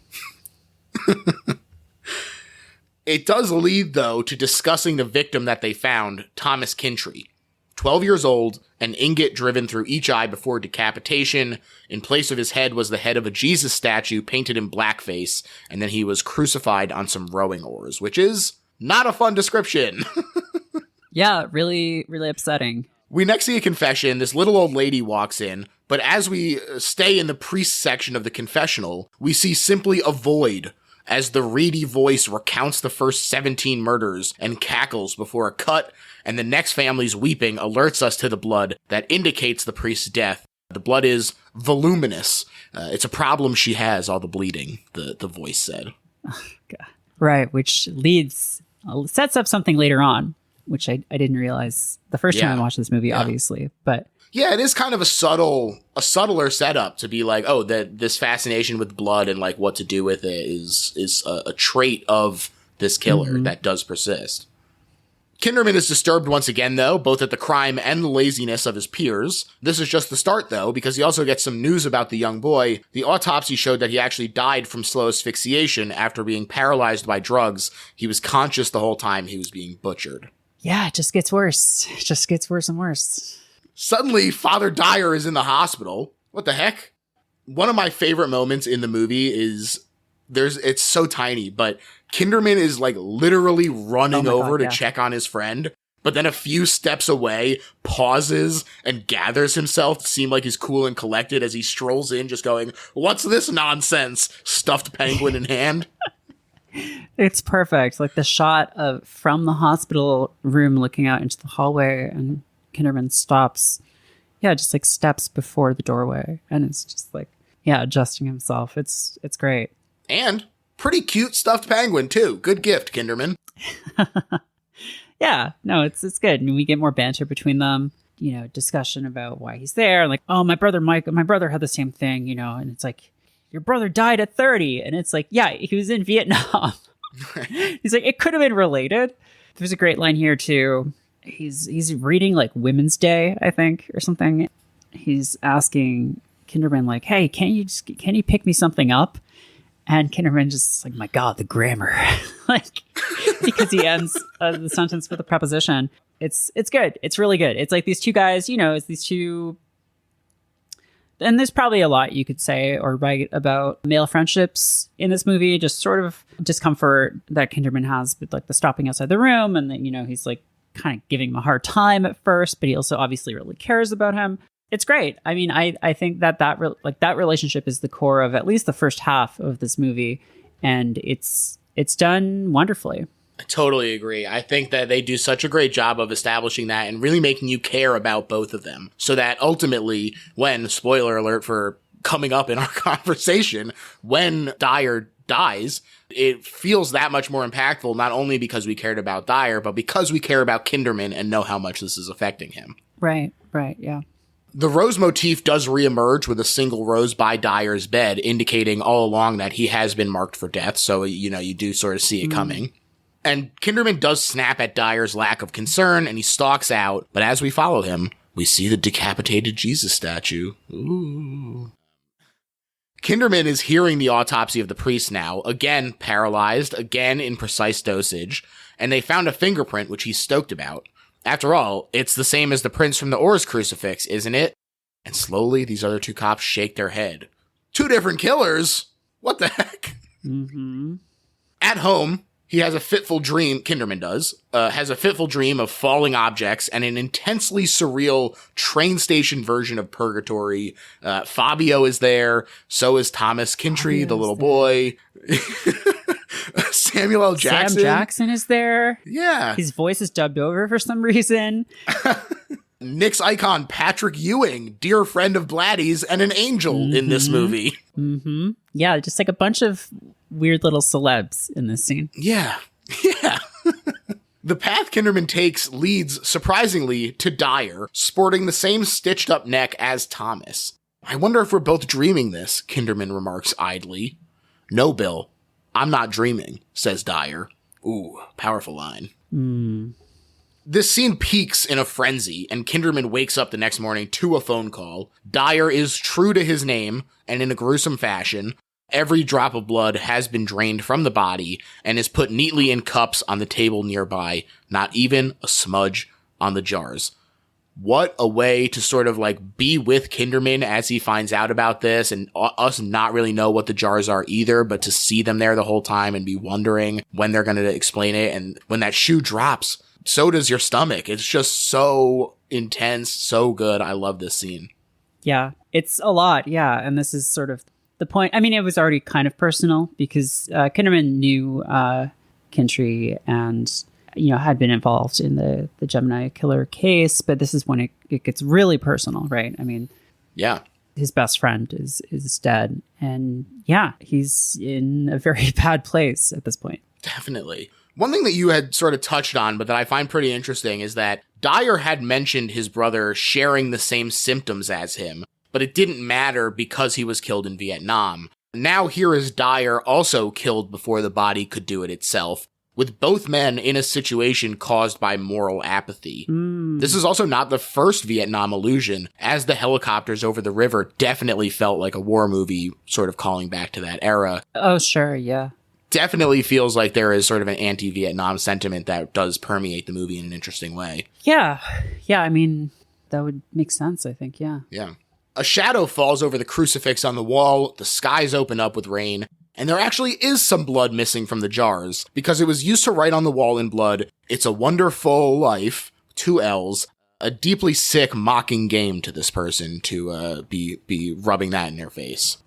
[SPEAKER 3] It does lead, though, to discussing the victim that they found, Thomas Kintry. 12 years old, an ingot driven through each eye before decapitation. In place of his head was the head of a Jesus statue painted in blackface, and then he was crucified on some rowing oars, which is not a fun description.
[SPEAKER 4] Yeah, really, really upsetting.
[SPEAKER 3] We next see a confession. This little old lady walks in, but as we stay in the priest section of the confessional, we see simply a void as the reedy voice recounts the first 17 murders and cackles before a cut, and the next family's weeping alerts us to the blood that indicates the priest's death. The blood is voluminous. It's a problem she has, all the bleeding, the voice said.
[SPEAKER 4] Oh, God. Right, which sets up something later on, which I didn't realize the first time I watched this movie, obviously, but...
[SPEAKER 3] Yeah, it is kind of a subtler setup to be like, oh, this fascination with blood and like what to do with it is a trait of this killer that does persist. Kinderman is disturbed once again, though, both at the crime and the laziness of his peers. This is just the start, though, because he also gets some news about the young boy. The autopsy showed that he actually died from slow asphyxiation after being paralyzed by drugs. He was conscious the whole time he was being butchered.
[SPEAKER 4] Yeah, it just gets worse. It just gets worse and worse.
[SPEAKER 3] Suddenly, Father Dyer is in the hospital. What the heck? One of my favorite moments in the movie is it's so tiny, but Kinderman is like literally running over to check on his friend, but then a few steps away, pauses and gathers himself to seem like he's cool and collected as he strolls in, just going, "What's this nonsense?" Stuffed penguin in hand.
[SPEAKER 4] It's perfect. Like the shot from the hospital room looking out into the hallway, and Kinderman stops, just like steps before the doorway, and it's just like, adjusting himself. It's great.
[SPEAKER 3] And pretty cute stuffed penguin too. Good gift, Kinderman.
[SPEAKER 4] Yeah, no, it's good. I mean, we get more banter between them, discussion about why he's there. Like, oh, my brother had the same thing, and it's like, your brother died at 30. And it's like, yeah, he was in Vietnam. He's like, it could have been related. There's a great line here too. He's reading like Women's Day, I think, or something. He's asking Kinderman like, "Hey, can you pick me something up?" And Kinderman just like, "My God, the grammar!" Like, because he ends the sentence with a preposition. It's good. It's really good. It's like these two guys, it's these two. And there's probably a lot you could say or write about male friendships in this movie. Just sort of discomfort that Kinderman has with like the stopping outside the room, and then he's like kind of giving him a hard time at first, but he also obviously really cares about him. It's great. I mean, I think that relationship is the core of at least the first half of this movie, and it's done wonderfully.
[SPEAKER 3] I totally agree. I think that they do such a great job of establishing that and really making you care about both of them, so that ultimately, when, spoiler alert for coming up in our conversation, when Dyer dies, it feels that much more impactful, not only because we cared about Dyer, but because we care about Kinderman and know how much this is affecting him.
[SPEAKER 4] Right, yeah.
[SPEAKER 3] The rose motif does reemerge with a single rose by Dyer's bed, indicating all along that he has been marked for death, so, you do sort of see it coming. And Kinderman does snap at Dyer's lack of concern, and he stalks out, but as we follow him, we see the decapitated Jesus statue. Ooh. Kinderman is hearing the autopsy of the priest now, again paralyzed, again in precise dosage, and they found a fingerprint, which he's stoked about. After all, it's the same as the prints from the Orr's crucifix, isn't it? And slowly, these other two cops shake their head. 2 different killers? What the heck?
[SPEAKER 4] Mm-hmm.
[SPEAKER 3] At home, he has a fitful dream, Kinderman does, has a fitful dream of falling objects and an intensely surreal train station version of Purgatory. Fabio is there, so is Thomas Kintry, the little boy. Samuel L. Jackson.
[SPEAKER 4] Sam Jackson is there.
[SPEAKER 3] Yeah.
[SPEAKER 4] His voice is dubbed over for some reason.
[SPEAKER 3] Nick's icon, Patrick Ewing, dear friend of Blatty's and an angel in this movie.
[SPEAKER 4] Mm-hmm. Yeah, just like a bunch of weird little celebs in this scene.
[SPEAKER 3] Yeah. The path Kinderman takes leads, surprisingly, to Dyer, sporting the same stitched up neck as Thomas. I wonder if we're both dreaming this, Kinderman remarks idly. No, Bill. I'm not dreaming, says Dyer. Ooh, powerful line. This scene peaks in a frenzy, and Kinderman wakes up the next morning to a phone call. Dyer is true to his name, and in a gruesome fashion, every drop of blood has been drained from the body and is put neatly in cups on the table nearby, not even a smudge on the jars. What a way to sort of like be with Kinderman as he finds out about this, and us not really know what the jars are either, but to see them there the whole time and be wondering when they're going to explain it. And when that shoe drops, so does your stomach. It's just so intense, so good. I love this scene.
[SPEAKER 4] Yeah, it's a lot. Yeah. And this is sort of the point. I mean, it was already kind of personal because Kinderman knew Kintry and, had been involved in the Gemini killer case, but this is when it gets really personal, right? I mean,
[SPEAKER 3] yeah,
[SPEAKER 4] his best friend is dead, and yeah, he's in a very bad place at this point.
[SPEAKER 3] Definitely. One thing that you had sort of touched on, but that I find pretty interesting, is that Dyer had mentioned his brother sharing the same symptoms as him, but it didn't matter because he was killed in Vietnam. Now here is Dyer also killed before the body could do it itself, with both men in a situation caused by moral apathy. This is also not the first Vietnam allusion, as the helicopters over the river definitely felt like a war movie, sort of calling back to that era.
[SPEAKER 4] Oh, sure, yeah.
[SPEAKER 3] Definitely feels like there is sort of an anti-Vietnam sentiment that does permeate the movie in an interesting way.
[SPEAKER 4] Yeah, I mean, that would make sense, I think, yeah.
[SPEAKER 3] Yeah. A shadow falls over the crucifix on the wall, the skies open up with rain, and there actually is some blood missing from the jars, because it was used to write on the wall in blood, "It's a wonderful life," 2 L's, a deeply sick, mocking game to this person to be rubbing that in their face.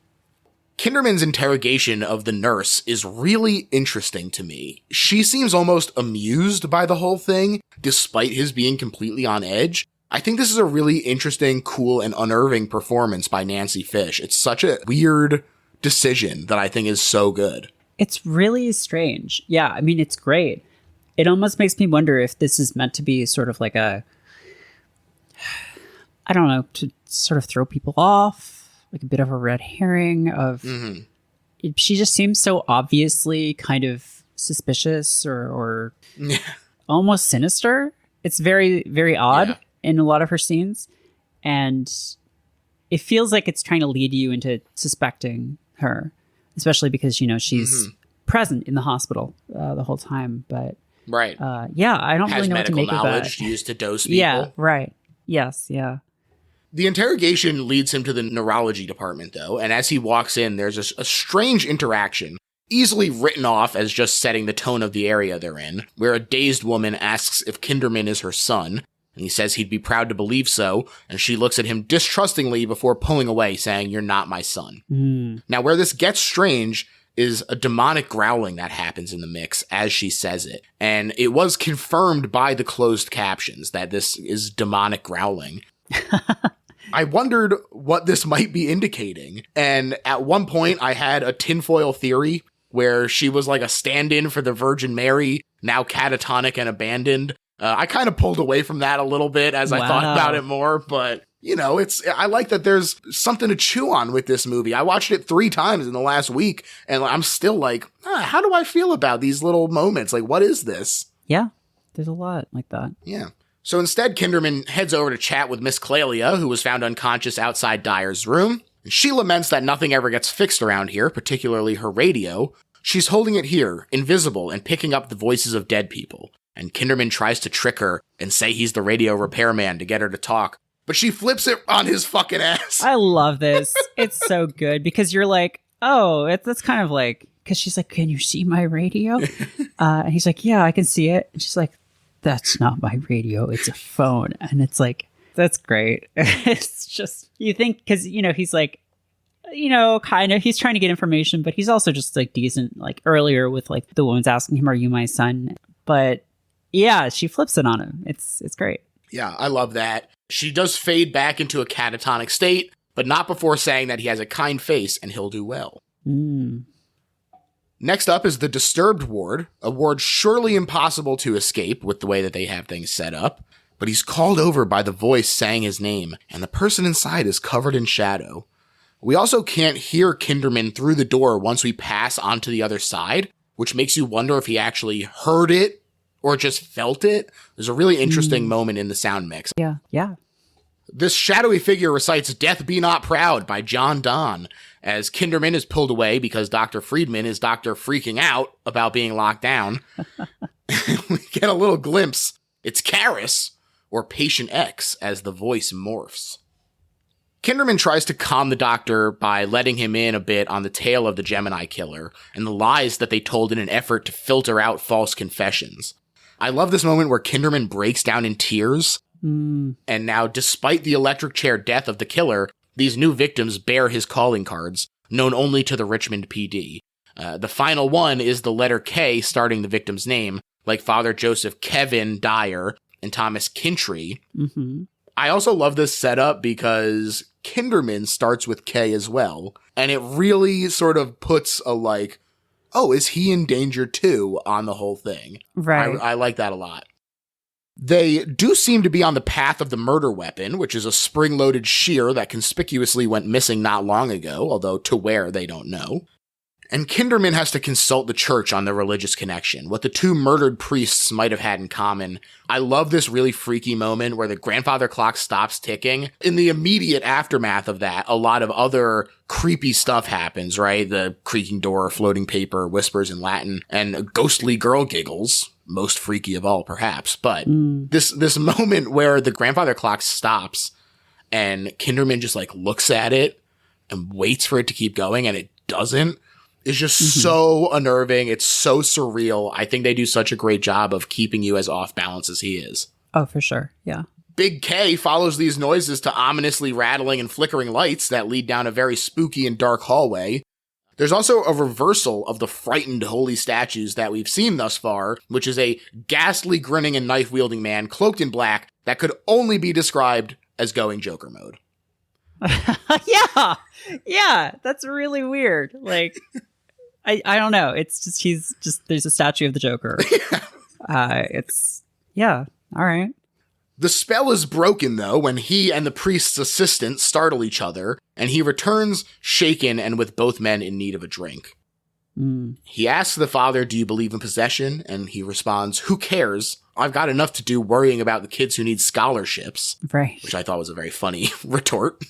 [SPEAKER 3] Kinderman's interrogation of the nurse is really interesting to me. She seems almost amused by the whole thing, despite his being completely on edge. I think this is a really interesting, cool, and unnerving performance by Nancy Fish. It's such a weird decision that I think is so good.
[SPEAKER 4] It's really strange. Yeah, I mean, it's great. It almost makes me wonder if this is meant to be sort of like I don't know, to sort of throw people off, like a bit of a red herring of, she just seems so obviously kind of suspicious or almost sinister. It's very, very odd in a lot of her scenes. And it feels like it's trying to lead you into suspecting her, especially because, she's present in the hospital the whole time. But
[SPEAKER 3] right.
[SPEAKER 4] I don't really know what to make of that.
[SPEAKER 3] Has medical knowledge used to dose people.
[SPEAKER 4] Yeah, right. Yes, yeah.
[SPEAKER 3] The interrogation leads him to the neurology department, though, and as he walks in, there's a strange interaction, easily written off as just setting the tone of the area they're in, where a dazed woman asks if Kinderman is her son, and he says he'd be proud to believe so, and she looks at him distrustingly before pulling away, saying, "You're not my son." Now, where this gets strange is a demonic growling that happens in the mix as she says it, and it was confirmed by the closed captions that this is demonic growling. I wondered what this might be indicating, and at one point I had a tinfoil theory where she was like a stand-in for the Virgin Mary, now catatonic and abandoned. I kind of pulled away from that a little bit as I thought about it more, but you know, I like that there's something to chew on with this movie. I watched it 3 times in the last week, and I'm still like, how do I feel about these little moments? Like, what is this?
[SPEAKER 4] Yeah, there's a lot like that.
[SPEAKER 3] Yeah. So instead, Kinderman heads over to chat with Miss Clelia, who was found unconscious outside Dyer's room. She laments that nothing ever gets fixed around here, particularly her radio. She's holding it here, invisible, and picking up the voices of dead people. And Kinderman tries to trick her and say he's the radio repairman to get her to talk. But she flips it on his fucking ass.
[SPEAKER 4] I love this. It's so good because you're like, oh, that's kind of like, because she's like, can you see my radio? And he's like, yeah, I can see it. And she's like, that's not my radio. It's a phone. And it's like, that's great. It's just, you think, because, you know, he's like, you know, kind of, he's trying to get information, but he's also just like decent, like earlier with like the woman's asking him, are you my son? But yeah, she flips it on him. It's great.
[SPEAKER 3] Yeah, I love that. She does fade back into a catatonic state, but not before saying that he has a kind face and he'll do well. Next up is the Disturbed ward, a ward surely impossible to escape with the way that they have things set up. But he's called over by the voice saying his name, and the person inside is covered in shadow. We also can't hear Kinderman through the door once we pass onto the other side, which makes you wonder if he actually heard it or just felt it. There's a really interesting moment in the sound mix.
[SPEAKER 4] Yeah.
[SPEAKER 3] This shadowy figure recites Death Be Not Proud by John Donne, as Kinderman is pulled away because Dr. Friedman is Dr. Freaking Out about being locked down. We get a little glimpse. It's Karis, or Patient X, as the voice morphs. Kinderman tries to calm the doctor by letting him in a bit on the tale of the Gemini killer and the lies that they told in an effort to filter out false confessions. I love this moment where Kinderman breaks down in tears. And now, despite the electric chair death of the killer, these new victims bear his calling cards, known only to the Richmond PD. The final one is the letter K starting the victim's name, like Father Joseph Kevin Dyer and Thomas Kintry. I also love this setup because Kinderman starts with K as well, and it really sort of puts a like, oh, is he in danger too on the whole thing.
[SPEAKER 4] Right.
[SPEAKER 3] I like that a lot. They do seem to be on the path of the murder weapon, which is a spring-loaded shear that conspicuously went missing not long ago, although to where they don't know. And Kinderman has to consult the church on their religious connection, what the 2 murdered priests might have had in common. I love this really freaky moment where the grandfather clock stops ticking. In the immediate aftermath of that, a lot of other creepy stuff happens, right? The creaking door, floating paper, whispers in Latin, and a ghostly girl giggles. Most freaky of all, perhaps. But this moment where the grandfather clock stops and Kinderman just like looks at it and waits for it to keep going and it doesn't is just so unnerving. It's so surreal. I think they do such a great job of keeping you as off balance as he is.
[SPEAKER 4] Oh, for sure. Yeah.
[SPEAKER 3] Big K follows these noises to ominously rattling and flickering lights that lead down a very spooky and dark hallway. There's also a reversal of the frightened holy statues that we've seen thus far, which is a ghastly grinning and knife-wielding man cloaked in black that could only be described as going Joker mode.
[SPEAKER 4] Yeah, that's really weird. Like, I don't know. It's just, there's a statue of the Joker. All right.
[SPEAKER 3] The spell is broken, though, when he and the priest's assistant startle each other, and he returns shaken and with both men in need of a drink. He asks the father, do you believe in possession? And he responds, who cares? I've got enough to do worrying about the kids who need scholarships.
[SPEAKER 4] Right.
[SPEAKER 3] Which I thought was a very funny retort.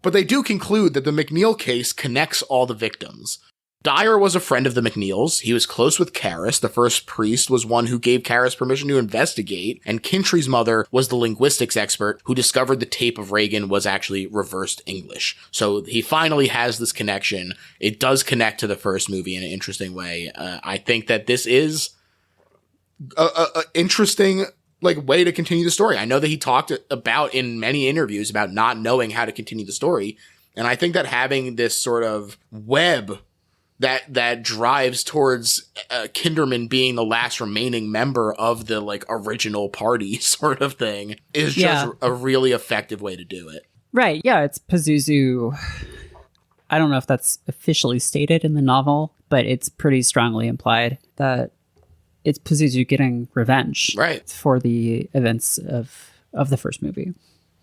[SPEAKER 3] But they do conclude that the McNeil case connects all the victims. Dyer was a friend of the McNeils. He was close with Karis. The first priest was one who gave Karis permission to investigate, and Kintry's mother was the linguistics expert who discovered the tape of Reagan was actually reversed English. So he finally has this connection. It does connect to the first movie in an interesting way. I think that this is a interesting way to continue the story. I know that he talked about in many interviews about not knowing how to continue the story, and I think that having this sort of web that drives towards Kinderman being the last remaining member of the original party sort of thing is just a really effective way to do it.
[SPEAKER 4] Right. Yeah. It's Pazuzu. I don't know if that's officially stated in the novel, but it's pretty strongly implied that it's Pazuzu getting revenge for the events of the first movie.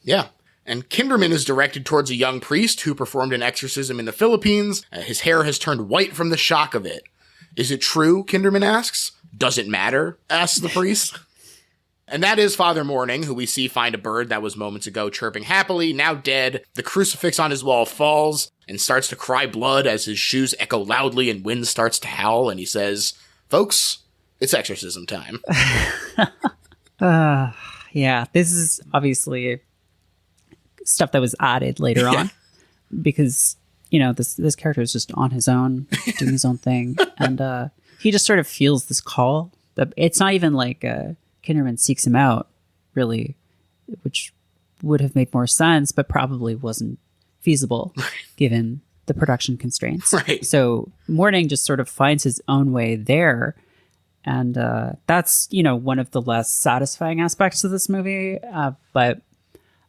[SPEAKER 3] Yeah. And Kinderman is directed towards a young priest who performed an exorcism in the Philippines. His hair has turned white from the shock of it. Is it true? Kinderman asks. Does it matter? Asks the priest. And that is Father Morning, who we see find a bird that was moments ago chirping happily, now dead. The crucifix on his wall falls and starts to cry blood as his shoes echo loudly and wind starts to howl. And he says, folks, it's exorcism time.
[SPEAKER 4] Yeah, this is obviously stuff that was added later on because, this character is just on his own, doing his own thing. And he just sort of feels this call. It's not even like Kinderman seeks him out, really, which would have made more sense, but probably wasn't feasible given the production constraints.
[SPEAKER 3] Right.
[SPEAKER 4] So Morning just sort of finds his own way there. And that's, one of the less satisfying aspects of this movie. But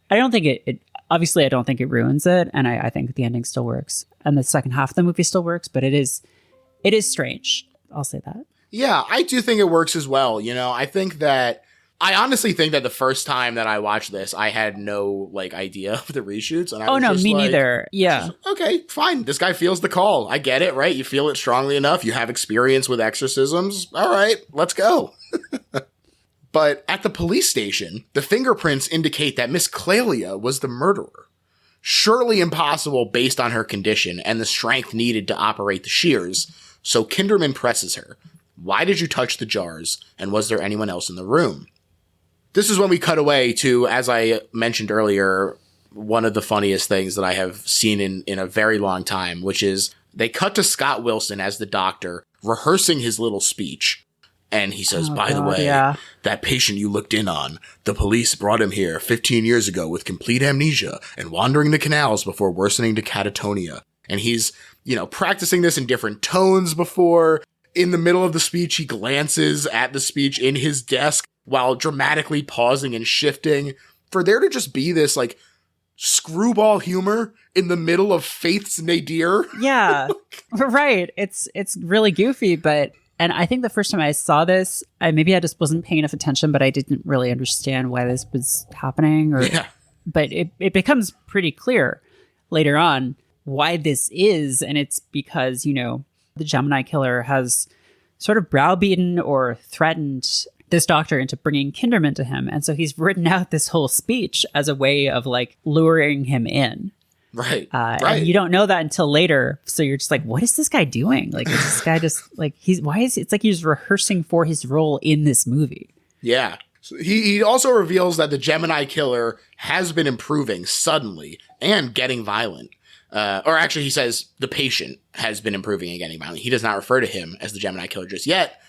[SPEAKER 4] I don't think obviously I don't think it ruins it. And I think the ending still works. And the second half of the movie still works, but it is strange. I'll say that.
[SPEAKER 3] Yeah, I do think it works as well. I honestly think that the first time that I watched this, I had no idea of the reshoots. And I was just
[SPEAKER 4] me neither. Yeah.
[SPEAKER 3] Okay, fine. This guy feels the call. I get it, right? You feel it strongly enough. You have experience with exorcisms. All right, let's go. But at the police station, the fingerprints indicate that Miss Clelia was the murderer. Surely impossible based on her condition and the strength needed to operate the shears. So Kinderman presses her. Why did you touch the jars? And was there anyone else in the room? This is when we cut away to, as I mentioned earlier, one of the funniest things that I have seen in a very long time, which is they cut to Scott Wilson as the doctor rehearsing his little speech. And he says, by the way, that patient you looked in on, the police brought him here 15 years ago with complete amnesia and wandering the canals before worsening to catatonia. And he's, practicing this in different tones before. In the middle of the speech, he glances at the speech in his desk while dramatically pausing and shifting. For there to just be this, screwball humor in the middle of Faith's nadir.
[SPEAKER 4] Yeah, right. It's really goofy, and I think the first time I saw this, maybe I just wasn't paying enough attention, but I didn't really understand why this was happening. But it becomes pretty clear later on why this is, and it's because, the Gemini killer has sort of browbeaten or threatened this doctor into bringing Kinderman to him. And so he's written out this whole speech as a way of luring him in.
[SPEAKER 3] Right.
[SPEAKER 4] Right. And you don't know that until later. So you're just like, what is this guy doing? Is this guy just it's like he's rehearsing for his role in this movie.
[SPEAKER 3] Yeah. So he also reveals that the Gemini killer has been improving suddenly and getting violent. Or actually, he says the patient has been improving and getting violent. He does not refer to him as the Gemini killer just yet.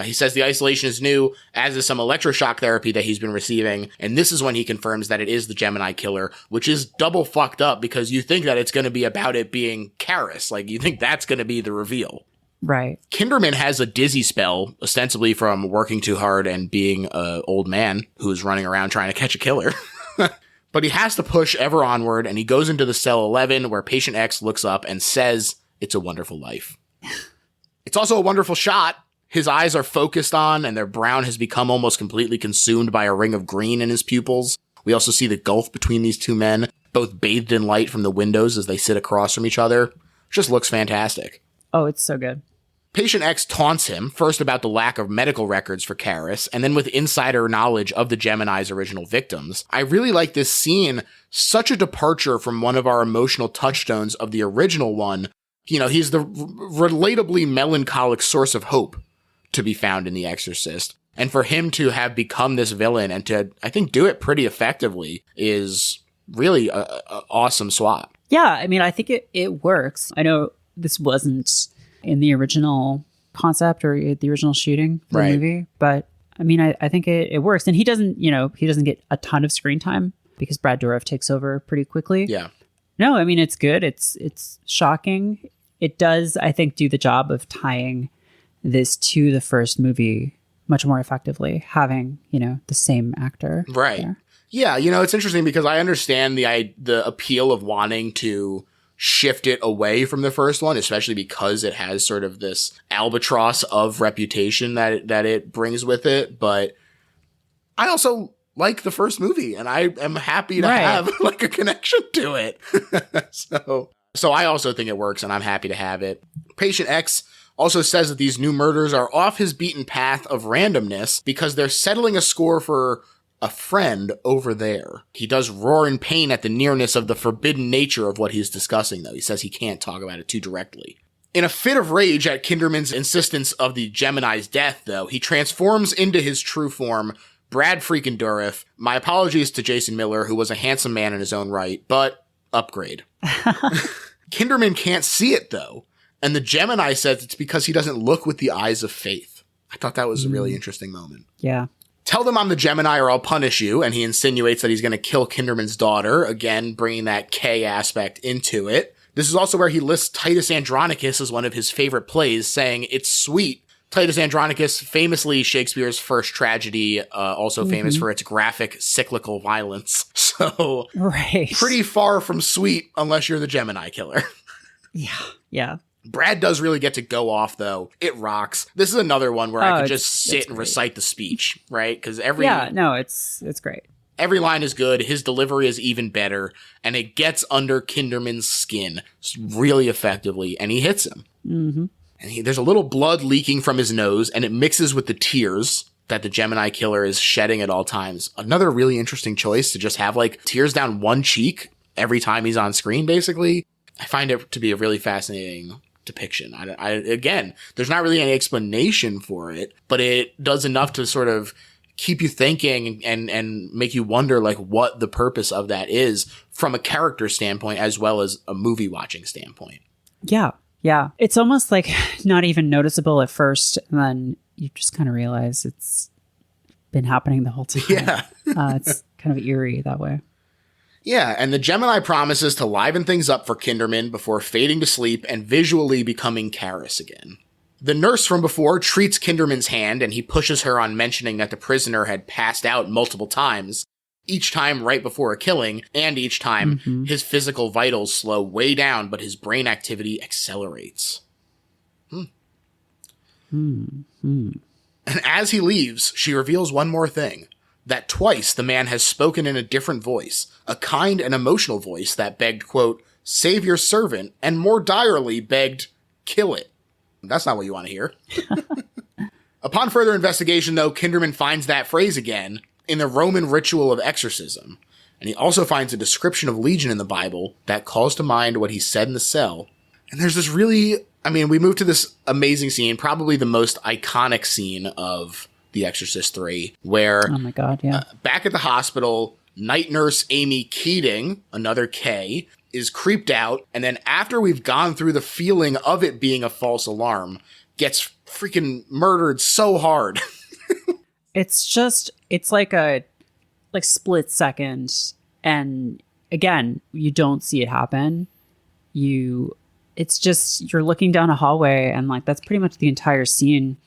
[SPEAKER 3] He says the isolation is new, as is some electroshock therapy that he's been receiving. And this is when he confirms that it is the Gemini killer, which is double fucked up because you think that it's going to be about it being Karis. You think that's going to be the reveal.
[SPEAKER 4] Right.
[SPEAKER 3] Kinderman has a dizzy spell, ostensibly from working too hard and being an old man who is running around trying to catch a killer. But he has to push ever onward, and he goes into the cell 11 where patient X looks up and says, "It's a wonderful life." It's also a wonderful shot. His eyes are focused on, and their brown has become almost completely consumed by a ring of green in his pupils. We also see the gulf between these two men, both bathed in light from the windows as they sit across from each other. It just looks fantastic.
[SPEAKER 4] Oh, it's so good.
[SPEAKER 3] Patient X taunts him, first about the lack of medical records for Karis, and then with insider knowledge of the Gemini's original victims. I really like this scene, such a departure from one of our emotional touchstones of the original one. He's the relatably melancholic source of hope to be found in The Exorcist. And for him to have become this villain and to, I think, do it pretty effectively is really a awesome swap.
[SPEAKER 4] Yeah, I think it works. I know this wasn't in the original concept or the original shooting for the movie, but I think it works. And he doesn't get a ton of screen time because Brad Dourif takes over pretty quickly.
[SPEAKER 3] Yeah.
[SPEAKER 4] No, it's good. It's shocking. It does, I think, do the job of tying this to the first movie much more effectively, having, the same actor.
[SPEAKER 3] Right.
[SPEAKER 4] There.
[SPEAKER 3] Yeah. It's interesting because I understand the appeal of wanting to shift it away from the first one, especially because it has sort of this albatross of reputation that it brings with it. But I also like the first movie, and I am happy to have like a connection to it. So I also think it works, and I'm happy to have it. Patient X also says that these new murders are off his beaten path of randomness because they're settling a score for a friend over there. He does roar in pain at the nearness of the forbidden nature of what he's discussing, though. He says he can't talk about it too directly. In a fit of rage at Kinderman's insistence of the Gemini's death, though, he transforms into his true form, Brad freaking Dourif. My apologies to Jason Miller, who was a handsome man in his own right, but upgrade. Kinderman can't see it, though. And the Gemini says it's because he doesn't look with the eyes of faith. I thought that was a really interesting moment.
[SPEAKER 4] Yeah.
[SPEAKER 3] Tell them I'm the Gemini or I'll punish you. And he insinuates that he's going to kill Kinderman's daughter. Again, bringing that K aspect into it. This is also where he lists Titus Andronicus as one of his favorite plays, saying it's sweet. Titus Andronicus, famously Shakespeare's first tragedy, also famous for its graphic cyclical violence. So pretty far from sweet unless you're the Gemini killer.
[SPEAKER 4] Yeah.
[SPEAKER 3] Brad does really get to go off, though. It rocks. This is another one where I could just sit and recite the speech, right? Because
[SPEAKER 4] it's great.
[SPEAKER 3] Every line is good. His delivery is even better, and it gets under Kinderman's skin really effectively, and he hits him.
[SPEAKER 4] Mm-hmm.
[SPEAKER 3] And there's a little blood leaking from his nose, and it mixes with the tears that the Gemini killer is shedding at all times. Another really interesting choice to just have like tears down one cheek every time he's on screen, basically. I find it to be a really fascinating depiction. Again, there's not really any explanation for it, but it does enough to sort of keep you thinking and make you wonder like what the purpose of that is from a character standpoint as well as a movie watching standpoint.
[SPEAKER 4] Yeah. It's almost like not even noticeable at first, and then you just kind of realize it's been happening the whole time.
[SPEAKER 3] Yeah.
[SPEAKER 4] It's kind of eerie that way.
[SPEAKER 3] Yeah, and the Gemini promises to liven things up for Kinderman before fading to sleep and visually becoming Karis again. The nurse from before treats Kinderman's hand, and he pushes her on mentioning that the prisoner had passed out multiple times, each time right before a killing, and each time his physical vitals slow way down, but his brain activity accelerates. And as he leaves, she reveals one more thing. That twice the man has spoken in a different voice, a kind and emotional voice that begged, quote, save your servant, and more direly begged, kill it. That's not what you want to hear. Upon further investigation, though, Kinderman finds that phrase again in the Roman ritual of exorcism, and he also finds a description of Legion in the Bible that calls to mind what he said in the cell. And there's this we move to this amazing scene, probably the most iconic scene of The Exorcist III, where
[SPEAKER 4] oh my God, yeah.
[SPEAKER 3] Back at the hospital, night nurse Amy Keating, another K, is creeped out, and then after we've gone through the feeling of it being a false alarm, gets freaking murdered so hard.
[SPEAKER 4] It's like a split second, and again, you don't see it happen. It's just you're looking down a hallway, and like that's pretty much the entire scene.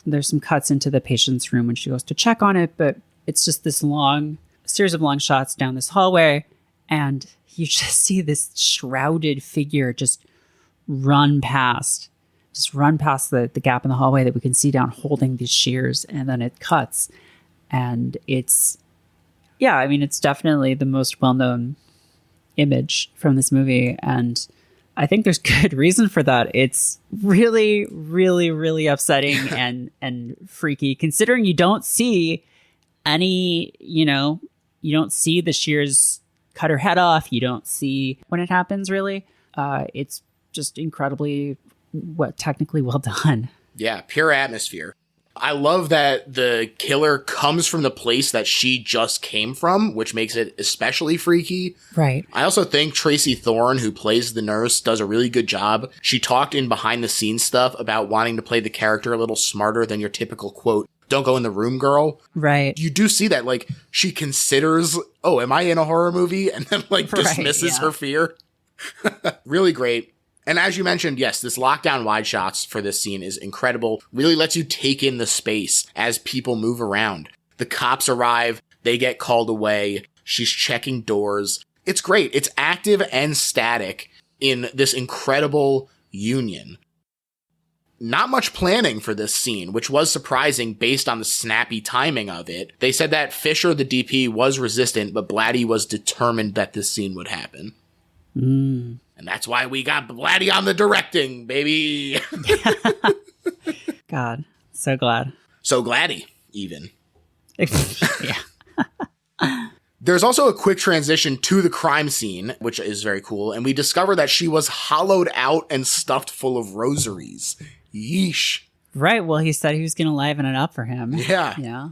[SPEAKER 4] There's some cuts into the patient's room when she goes to check on it, but it's just this long series of long shots down this hallway, and you just see this shrouded figure just run past the gap in the hallway that we can see down, holding these shears, and then it cuts. And it's definitely the most well-known image from this movie, and I think there's good reason for that. It's really, really, really upsetting and freaky, considering you don't see any, you don't see the shears cut her head off. You don't see when it happens, really. It's just incredibly technically well done.
[SPEAKER 3] Yeah, pure atmosphere. I love that the killer comes from the place that she just came from, which makes it especially freaky.
[SPEAKER 4] Right.
[SPEAKER 3] I also think Tracy Thorn, who plays the nurse, does a really good job. She talked in behind the scenes stuff about wanting to play the character a little smarter than your typical, quote, don't go in the room, girl.
[SPEAKER 4] Right.
[SPEAKER 3] You do see that, like, she considers, oh, am I in a horror movie? And then, like, dismisses her fear. Really great. And as you mentioned, yes, this lockdown wide shots for this scene is incredible. Really lets you take in the space as people move around. The cops arrive, they get called away, she's checking doors. It's great. It's active and static. in this incredible union. Not much planning for this scene, which was surprising based on the snappy timing of it. They said that Fisher, the DP, was resistant, but Blatty was determined that this scene would happen. And that's why we got Blatty on the directing, baby.
[SPEAKER 4] God, so glad.
[SPEAKER 3] So gladdy, even.
[SPEAKER 4] Yeah.
[SPEAKER 3] There's also a quick transition to the crime scene, which is very cool, and we discover that she was hollowed out and stuffed full of rosaries. Yeesh.
[SPEAKER 4] Right. Well, he said he was going to liven it up for him.
[SPEAKER 3] Yeah.
[SPEAKER 4] Yeah.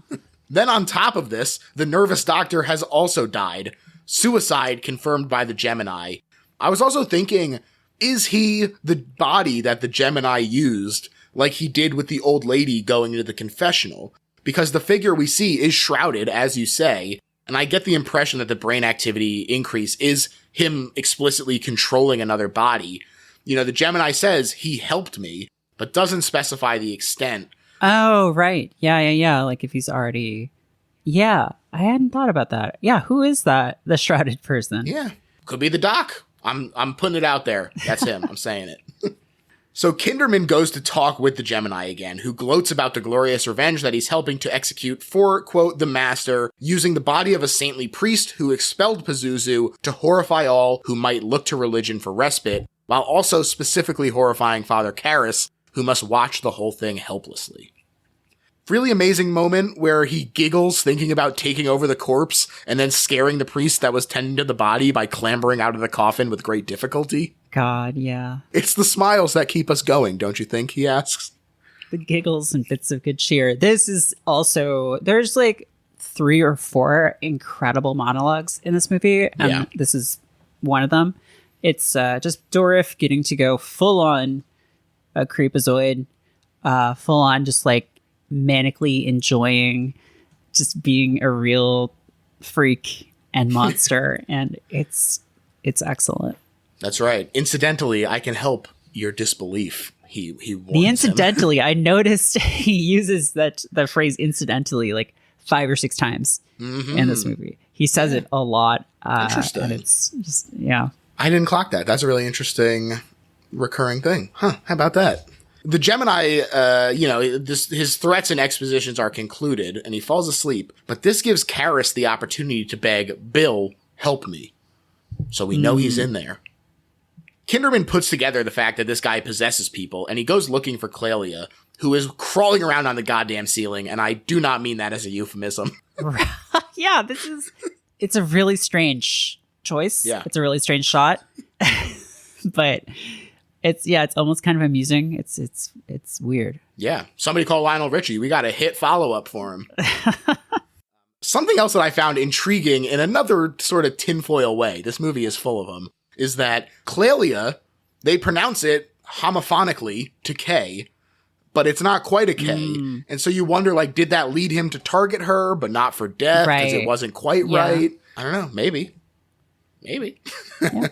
[SPEAKER 3] Then on top of this, the nervous doctor has also died. Suicide confirmed by the Gemini. I was also thinking, is he the body that the Gemini used, like he did with the old lady going into the confessional? Because the figure we see is shrouded, as you say, and I get the impression that the brain activity increase is him explicitly controlling another body. You know, the Gemini says, he helped me, but doesn't specify the extent.
[SPEAKER 4] Oh, right. Yeah. Like if he's already... Yeah, I hadn't thought about that. Yeah, who is that? The shrouded person?
[SPEAKER 3] Yeah, could be the doc. I'm putting it out there. That's him. I'm saying it. So Kinderman goes to talk with the Gemini again, who gloats about the glorious revenge that he's helping to execute for, quote, the master, using the body of a saintly priest who expelled Pazuzu to horrify all who might look to religion for respite, while also specifically horrifying Father Karras, who must watch the whole thing helplessly. Really amazing moment where he giggles thinking about taking over the corpse and then scaring the priest that was tending to the body by clambering out of the coffin with great difficulty.
[SPEAKER 4] God, yeah.
[SPEAKER 3] It's the smiles that keep us going, don't you think? He asks.
[SPEAKER 4] The giggles and bits of good cheer. This is also... There's like 3 or 4 incredible monologues in this movie, and this is one of them. It's just Dorif getting to go full on a creepazoid, full on just like manically enjoying just being a real freak and monster, and it's excellent.
[SPEAKER 3] That's right. Incidentally, I can help your disbelief. He
[SPEAKER 4] the incidentally, I noticed he uses the phrase incidentally like 5 or 6 times in this movie. He says it a lot.
[SPEAKER 3] Interesting.
[SPEAKER 4] And it's just, yeah.
[SPEAKER 3] I didn't clock that. That's a really interesting recurring thing. Huh, how about that? The Gemini, his threats and expositions are concluded, and he falls asleep. But this gives Karras the opportunity to beg, Bill, help me. So we know he's in there. Kinderman puts together the fact that this guy possesses people, and he goes looking for Clelia, who is crawling around on the goddamn ceiling, and I do not mean that as a euphemism.
[SPEAKER 4] Yeah, it's a really strange choice. Yeah. It's a really strange shot. But... It's almost kind of amusing. It's weird.
[SPEAKER 3] Yeah. Somebody call Lionel Ritchie. We got a hit follow-up for him. Something else that I found intriguing in another sort of tinfoil way, this movie is full of them, is that Clelia, they pronounce it homophonically to K, but it's not quite a K. And so you wonder, like, did that lead him to target her, but not for death because it wasn't quite right? I don't know. Maybe. Yeah.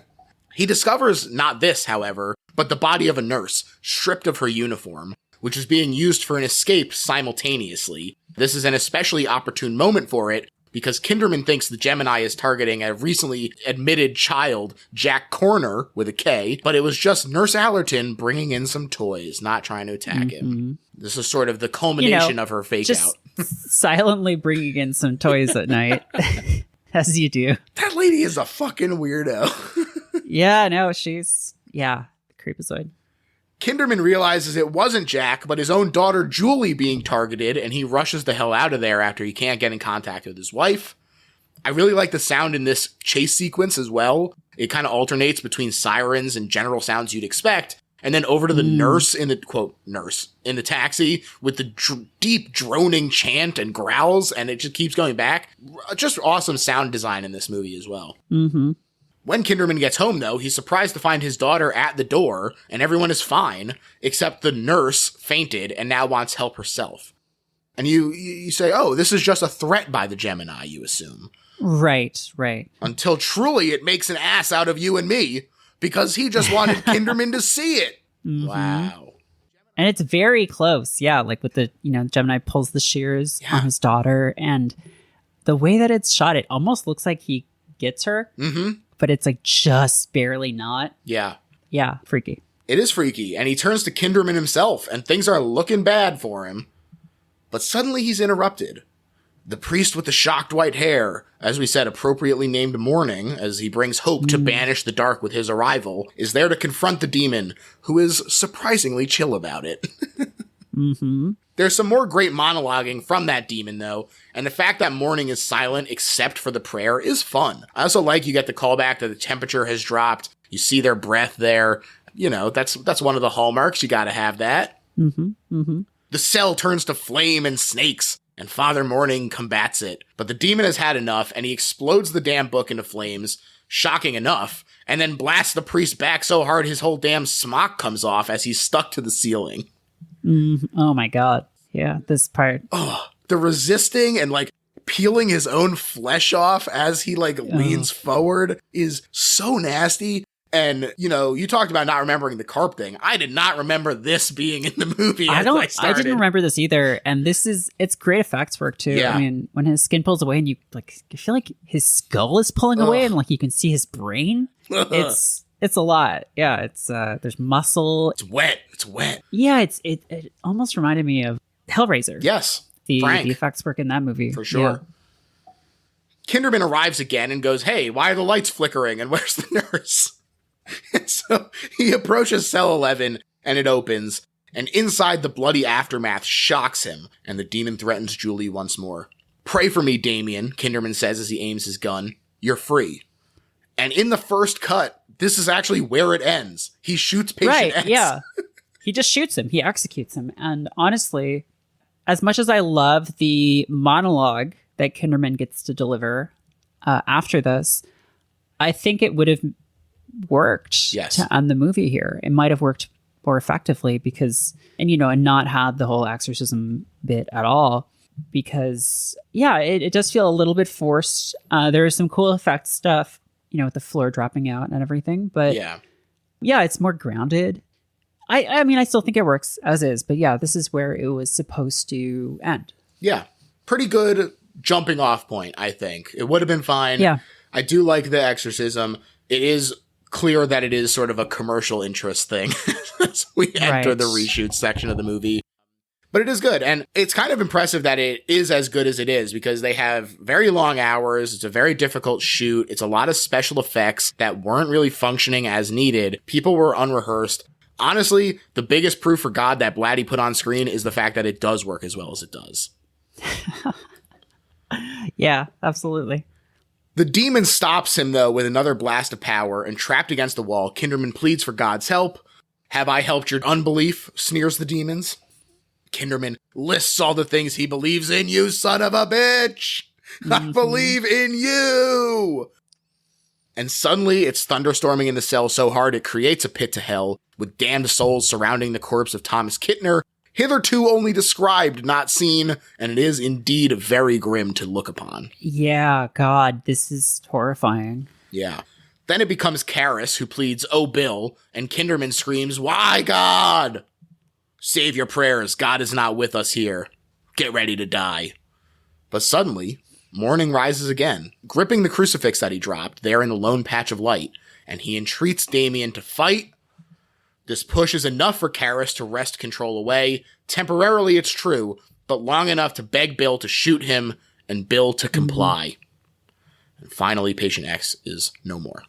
[SPEAKER 3] He discovers not this, however, but the body of a nurse, stripped of her uniform, which is being used for an escape simultaneously. This is an especially opportune moment for it, because Kinderman thinks the Gemini is targeting a recently admitted child, Jack Corner, with a K, but it was just Nurse Allerton bringing in some toys, not trying to attack him. This is sort of the culmination of her fake out.
[SPEAKER 4] Silently bringing in some toys at night, as you do.
[SPEAKER 3] That lady is a fucking weirdo.
[SPEAKER 4] Yeah, no, she's... Yeah. Creepazoid.
[SPEAKER 3] Kinderman realizes it wasn't Jack, but his own daughter Julie being targeted, and he rushes the hell out of there after he can't get in contact with his wife. I really like the sound in this chase sequence as well. It kind of alternates between sirens and general sounds you'd expect, and then over to the nurse in the, quote, nurse, in the taxi with the deep droning chant and growls, and it just keeps going back. Just awesome sound design in this movie as well.
[SPEAKER 4] Mm-hmm.
[SPEAKER 3] When Kinderman gets home, though, he's surprised to find his daughter at the door, and everyone is fine, except the nurse fainted and now wants help herself. And you say, oh, this is just a threat by the Gemini, you assume.
[SPEAKER 4] Right.
[SPEAKER 3] Until truly it makes an ass out of you and me, because he just wanted Kinderman to see it. Mm-hmm. Wow.
[SPEAKER 4] And it's very close, yeah, like with the, Gemini pulls the shears on his daughter, and the way that it's shot, it almost looks like he gets her. Mm-hmm. But it's like just barely not.
[SPEAKER 3] Yeah.
[SPEAKER 4] yeah, freaky.
[SPEAKER 3] It is freaky, and he turns to Kinderman himself, and things are looking bad for him. But suddenly he's interrupted. The priest with the shocked white hair, as we said, appropriately named Morning, as he brings hope to banish the dark with his arrival, is there to confront the demon, who is surprisingly chill about it. There's some more great monologuing from that demon, though, and the fact that Morning is silent except for the prayer is fun. I also like you get the callback that the temperature has dropped. You see their breath there. You know, that's one of the hallmarks. You gotta have that. The cell turns to flame and snakes, and Father Morning combats it. But the demon has had enough, and he explodes the damn book into flames, shocking enough, and then blasts the priest back so hard his whole damn smock comes off as he's stuck to the ceiling.
[SPEAKER 4] Oh my god. Yeah, this part.
[SPEAKER 3] Oh, the resisting and like peeling his own flesh off as he like leans forward is so nasty. And, you know, you talked about not remembering the carp thing. I did not remember this being in the movie.
[SPEAKER 4] I didn't remember this either. And it's great effects work too.
[SPEAKER 3] Yeah.
[SPEAKER 4] I mean, when his skin pulls away and you feel like his skull is pulling away and like you can see his brain. It's a lot. Yeah. It's, there's muscle.
[SPEAKER 3] It's wet. It's wet.
[SPEAKER 4] Yeah. It almost reminded me of Hellraiser.
[SPEAKER 3] Yes.
[SPEAKER 4] The
[SPEAKER 3] Frank.
[SPEAKER 4] effects work in that movie.
[SPEAKER 3] For sure. Yeah. Kinderman arrives again and goes, "Hey, why are the lights flickering? And where's the nurse?" And so he approaches cell 11 and it opens, and inside the bloody aftermath shocks him, and the demon threatens Julie once more. "Pray for me, Damien," Kinderman says as he aims his gun. "You're free." And in the first cut, this is actually where it ends. He shoots patient X.
[SPEAKER 4] Yeah. He just shoots him. He executes him. And honestly, as much as I love the monologue that Kinderman gets to deliver after this, I think it would have worked to end the movie here. It might have worked more effectively because, and not had the whole exorcism bit at all, because it does feel a little bit forced. There is some cool effect stuff, with the floor dropping out and everything, but it's more grounded. I mean, I still think it works as is, but this is where it was supposed to end. Yeah.
[SPEAKER 3] Pretty good jumping off point, I think. It would have been fine.
[SPEAKER 4] Yeah.
[SPEAKER 3] I do like the exorcism. It is clear that it is sort of a commercial interest thing as we enter the reshoot section of the movie. But it is good. And it's kind of impressive that it is as good as it is, because they have very long hours. It's a very difficult shoot. It's a lot of special effects that weren't really functioning as needed. People were unrehearsed. Honestly, the biggest proof for God that Blatty put on screen is the fact that it does work as well as it does.
[SPEAKER 4] Yeah, absolutely.
[SPEAKER 3] The demon stops him, though, with another blast of power, and trapped against the wall, Kinderman pleads for God's help. "Have I helped your unbelief?" sneers the demons. Kinderman lists all the things he believes in. "You son of a bitch! I believe in you!" And suddenly it's thunderstorming in the cell so hard it creates a pit to hell, with damned souls surrounding the corpse of Thomas Kittner, hitherto only described, not seen, and it is indeed very grim to look upon.
[SPEAKER 4] Yeah, God, this is horrifying.
[SPEAKER 3] Yeah. Then it becomes Karras who pleads, "Oh, Bill," and Kinderman screams, "Why, God? Save your prayers. God is not with us here. Get ready to die." But suddenly, Morning rises again, gripping the crucifix that he dropped there in the lone patch of light, and he entreats Damien to fight. This push is enough for Karras to wrest control away. Temporarily, it's true, but long enough to beg Bill to shoot him and Bill to comply. And finally, Patient X is no more.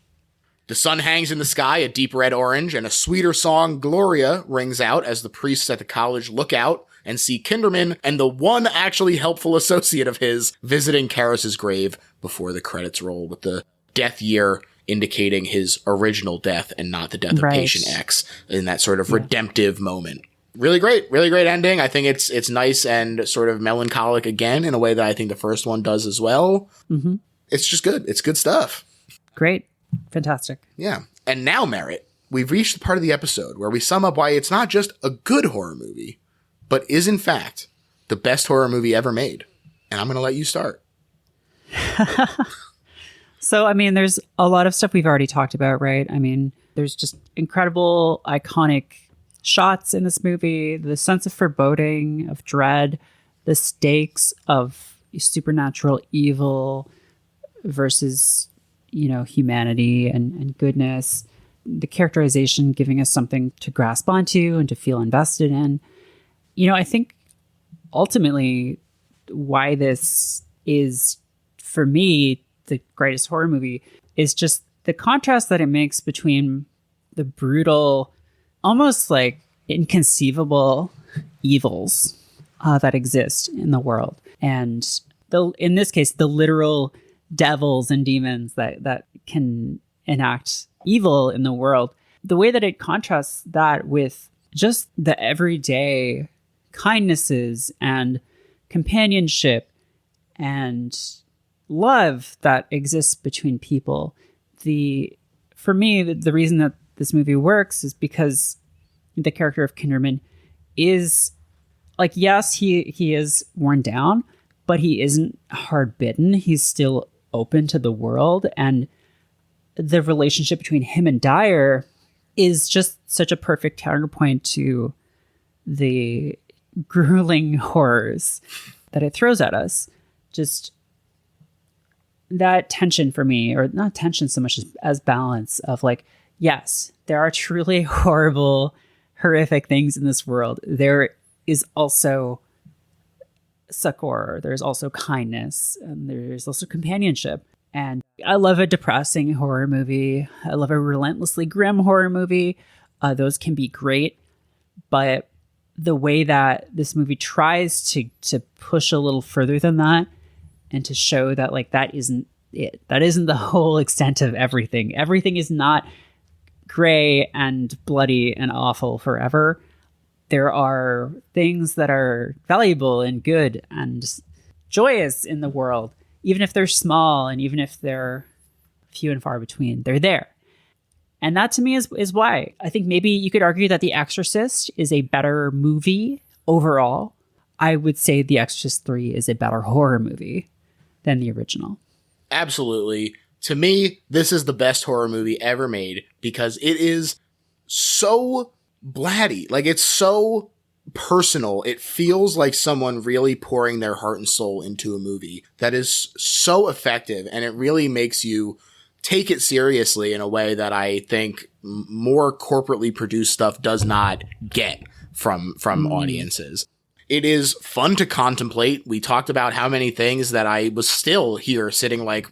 [SPEAKER 3] The sun hangs in the sky, a deep red orange, and a sweeter song, Gloria, rings out as the priests at the college look out and see Kinderman and the one actually helpful associate of his visiting Karras' grave before the credits roll, with the death year indicating his original death and not the death of Patient X in that sort of redemptive moment. Really great ending. I think it's nice and sort of melancholic again in a way that I think the first one does as well. Mm-hmm. It's just good. It's good stuff.
[SPEAKER 4] Great. Fantastic.
[SPEAKER 3] Yeah. And now, Merritt, we've reached the part of the episode where we sum up why it's not just a good horror movie, but is in fact the best horror movie ever made. And I'm going to let you start.
[SPEAKER 4] So, I mean, there's a lot of stuff we've already talked about, right? I mean, there's just incredible, iconic shots in this movie, the sense of foreboding, of dread, the stakes of supernatural evil versus, humanity and goodness. the characterization giving us something to grasp onto and to feel invested in. I think ultimately why this is, for me, the greatest horror movie is just the contrast that it makes between the brutal, almost like inconceivable evils that exist in the world. And in this case, the literal devils and demons that can enact evil in the world. The way that it contrasts that with just the everyday kindnesses and companionship and love that exists between people. For me, the reason that this movie works is because the character of Kinderman is like, yes, he is worn down, but he isn't hard bitten. He's still open to the world. And the relationship between him and Dyer is just such a perfect counterpoint to the grueling horrors that it throws at us. Just that tension for me, or not tension so much as balance of like, yes, there are truly horrible, horrific things in this world. There is also succor, there's also kindness, and there's also companionship. And I love a depressing horror movie. I love a relentlessly grim horror movie. Those can be great, but the way that this movie tries to push a little further than that and to show that like that isn't it. That isn't the whole extent of everything. Everything is not gray and bloody and awful forever. There are things that are valuable and good and joyous in the world, even if they're small and even if they're few and far between. They're there. And that to me is why I think maybe you could argue that The Exorcist is a better movie overall. I would say The Exorcist 3 is a better horror movie than the original.
[SPEAKER 3] Absolutely. To me, this is the best horror movie ever made because it is so blatty. Like, it's so personal. It feels like someone really pouring their heart and soul into a movie that is so effective, and it really makes you take it seriously in a way that I think more corporately produced stuff does not get from audiences. It is fun to contemplate. We talked about how many things that I was still here sitting like,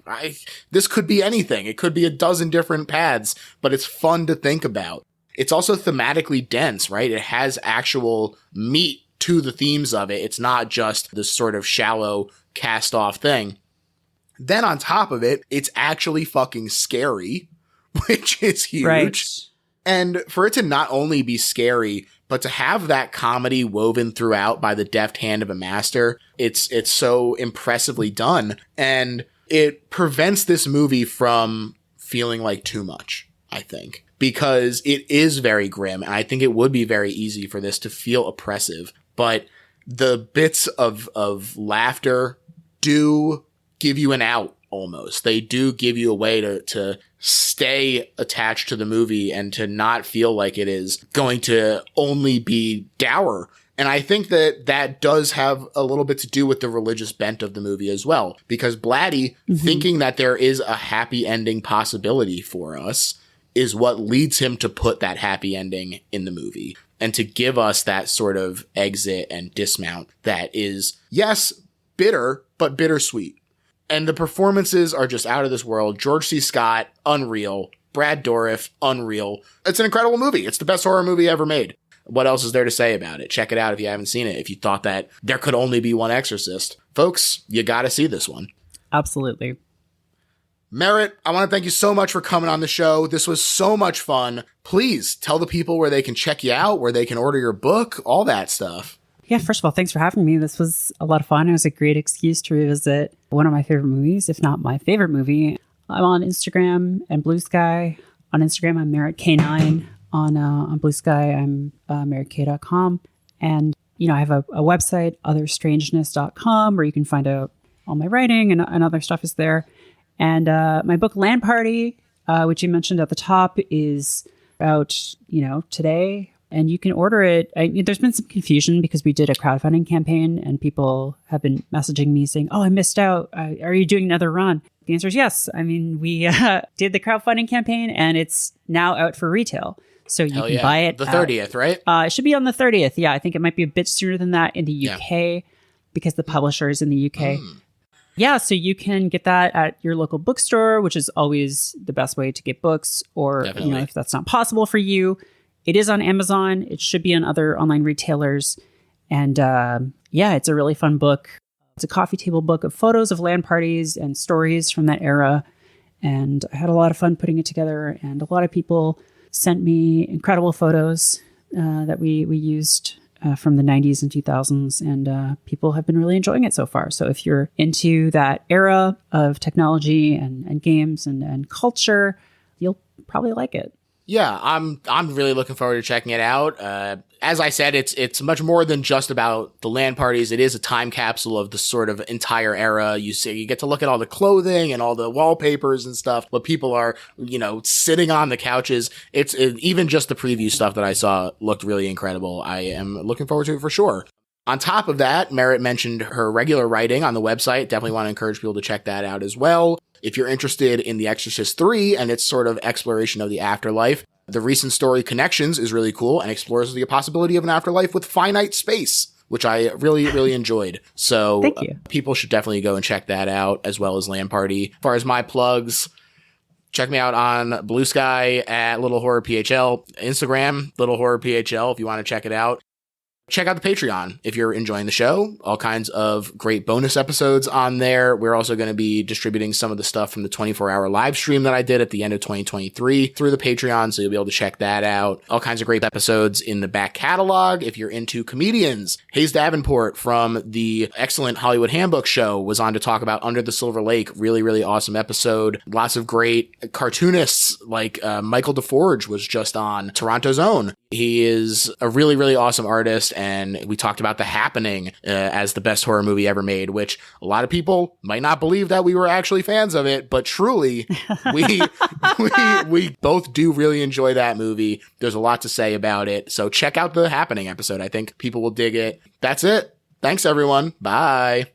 [SPEAKER 3] this could be anything. It could be a dozen different paths, but it's fun to think about. It's also thematically dense, right? It has actual meat to the themes of it. It's not just this sort of shallow cast off thing. Then on top of it, it's actually fucking scary, which is huge. Right. And for it to not only be scary, but to have that comedy woven throughout by the deft hand of a master, it's so impressively done. And it prevents this movie from feeling like too much, I think, because it is very grim. And I think it would be very easy for this to feel oppressive. But the bits of laughter do give you an out almost. They do give you a way to stay attached to the movie and to not feel like it is going to only be dour. And I think that does have a little bit to do with the religious bent of the movie as well, because Blatty thinking that there is a happy ending possibility for us is what leads him to put that happy ending in the movie and to give us that sort of exit and dismount that is, yes, bitter, but bittersweet. And the performances are just out of this world. George C. Scott, unreal. Brad Dourif, unreal. It's an incredible movie. It's the best horror movie ever made. What else is there to say about it? Check it out if you haven't seen it. If you thought that there could only be one Exorcist. Folks, you gotta see this one.
[SPEAKER 4] Absolutely.
[SPEAKER 3] Merritt, I want to thank you so much for coming on the show. This was so much fun. Please tell the people where they can check you out, where they can order your book, all that stuff.
[SPEAKER 4] Yeah, first of all, thanks for having me. This was a lot of fun. It was a great excuse to revisit one of my favorite movies, if not my favorite movie. I'm on Instagram and Blue Sky. On Instagram, I'm Merritt K9. On Blue Sky, I'm merrittk.com. And, I have a website, otherstrangeness.com, where you can find out all my writing and other stuff is there. And my book, Land Party, which you mentioned at the top, is out, today, And you can order it. There's been some confusion because we did a crowdfunding campaign and people have been messaging me saying, oh, I missed out. Are you doing another run? The answer is yes. I mean, we did the crowdfunding campaign and it's now out for retail. So you can buy it.
[SPEAKER 3] The 30th, right?
[SPEAKER 4] It should be on the 30th. Yeah, I think it might be a bit sooner than that in the UK because the publisher is in the UK. Yeah, so you can get that at your local bookstore, which is always the best way to get books. Or if that's not possible for you, it is on Amazon. It should be on other online retailers. And it's a really fun book. It's a coffee table book of photos of LAN parties and stories from that era. And I had a lot of fun putting it together. And a lot of people sent me incredible photos that we used from the 90s and 2000s. And people have been really enjoying it so far. So if you're into that era of technology and games and culture, you'll probably like it.
[SPEAKER 3] Yeah, I'm really looking forward to checking it out. As I said, it's much more than just about the LAN parties. It is a time capsule of the sort of entire era. You get to look at all the clothing and all the wallpapers and stuff. What people are, sitting on the couches. Even just the preview stuff that I saw looked really incredible. I am looking forward to it for sure. On top of that, Merritt mentioned her regular writing on the website. Definitely want to encourage people to check that out as well. If you're interested in The Exorcist III and its sort of exploration of the afterlife, the recent story Connections is really cool and explores the possibility of an afterlife with finite space, which I really, really enjoyed. So
[SPEAKER 4] Thank you.
[SPEAKER 3] People should definitely go and check that out, as well as LAN Party. As far as my plugs, check me out on Blue Sky at Little Horror PHL, Instagram, Little Horror PHL, if you want to check it out. Check out the Patreon if you're enjoying the show. All kinds of great bonus episodes on there. We're also going to be distributing some of the stuff from the 24-hour live stream that I did at the end of 2023 through the Patreon, so you'll be able to check that out. All kinds of great episodes in the back catalog. If you're into comedians, Hayes Davenport from the excellent Hollywood Handbook show was on to talk about Under the Silver Lake. Really, really awesome episode. Lots of great cartoonists like Michael DeForge was just on Toronto's Own. He is a really, really awesome artist, and we talked about The Happening as the best horror movie ever made, which a lot of people might not believe that we were actually fans of it, but truly, we both do really enjoy that movie. There's a lot to say about it, so check out The Happening episode. I think people will dig it. That's it. Thanks, everyone. Bye.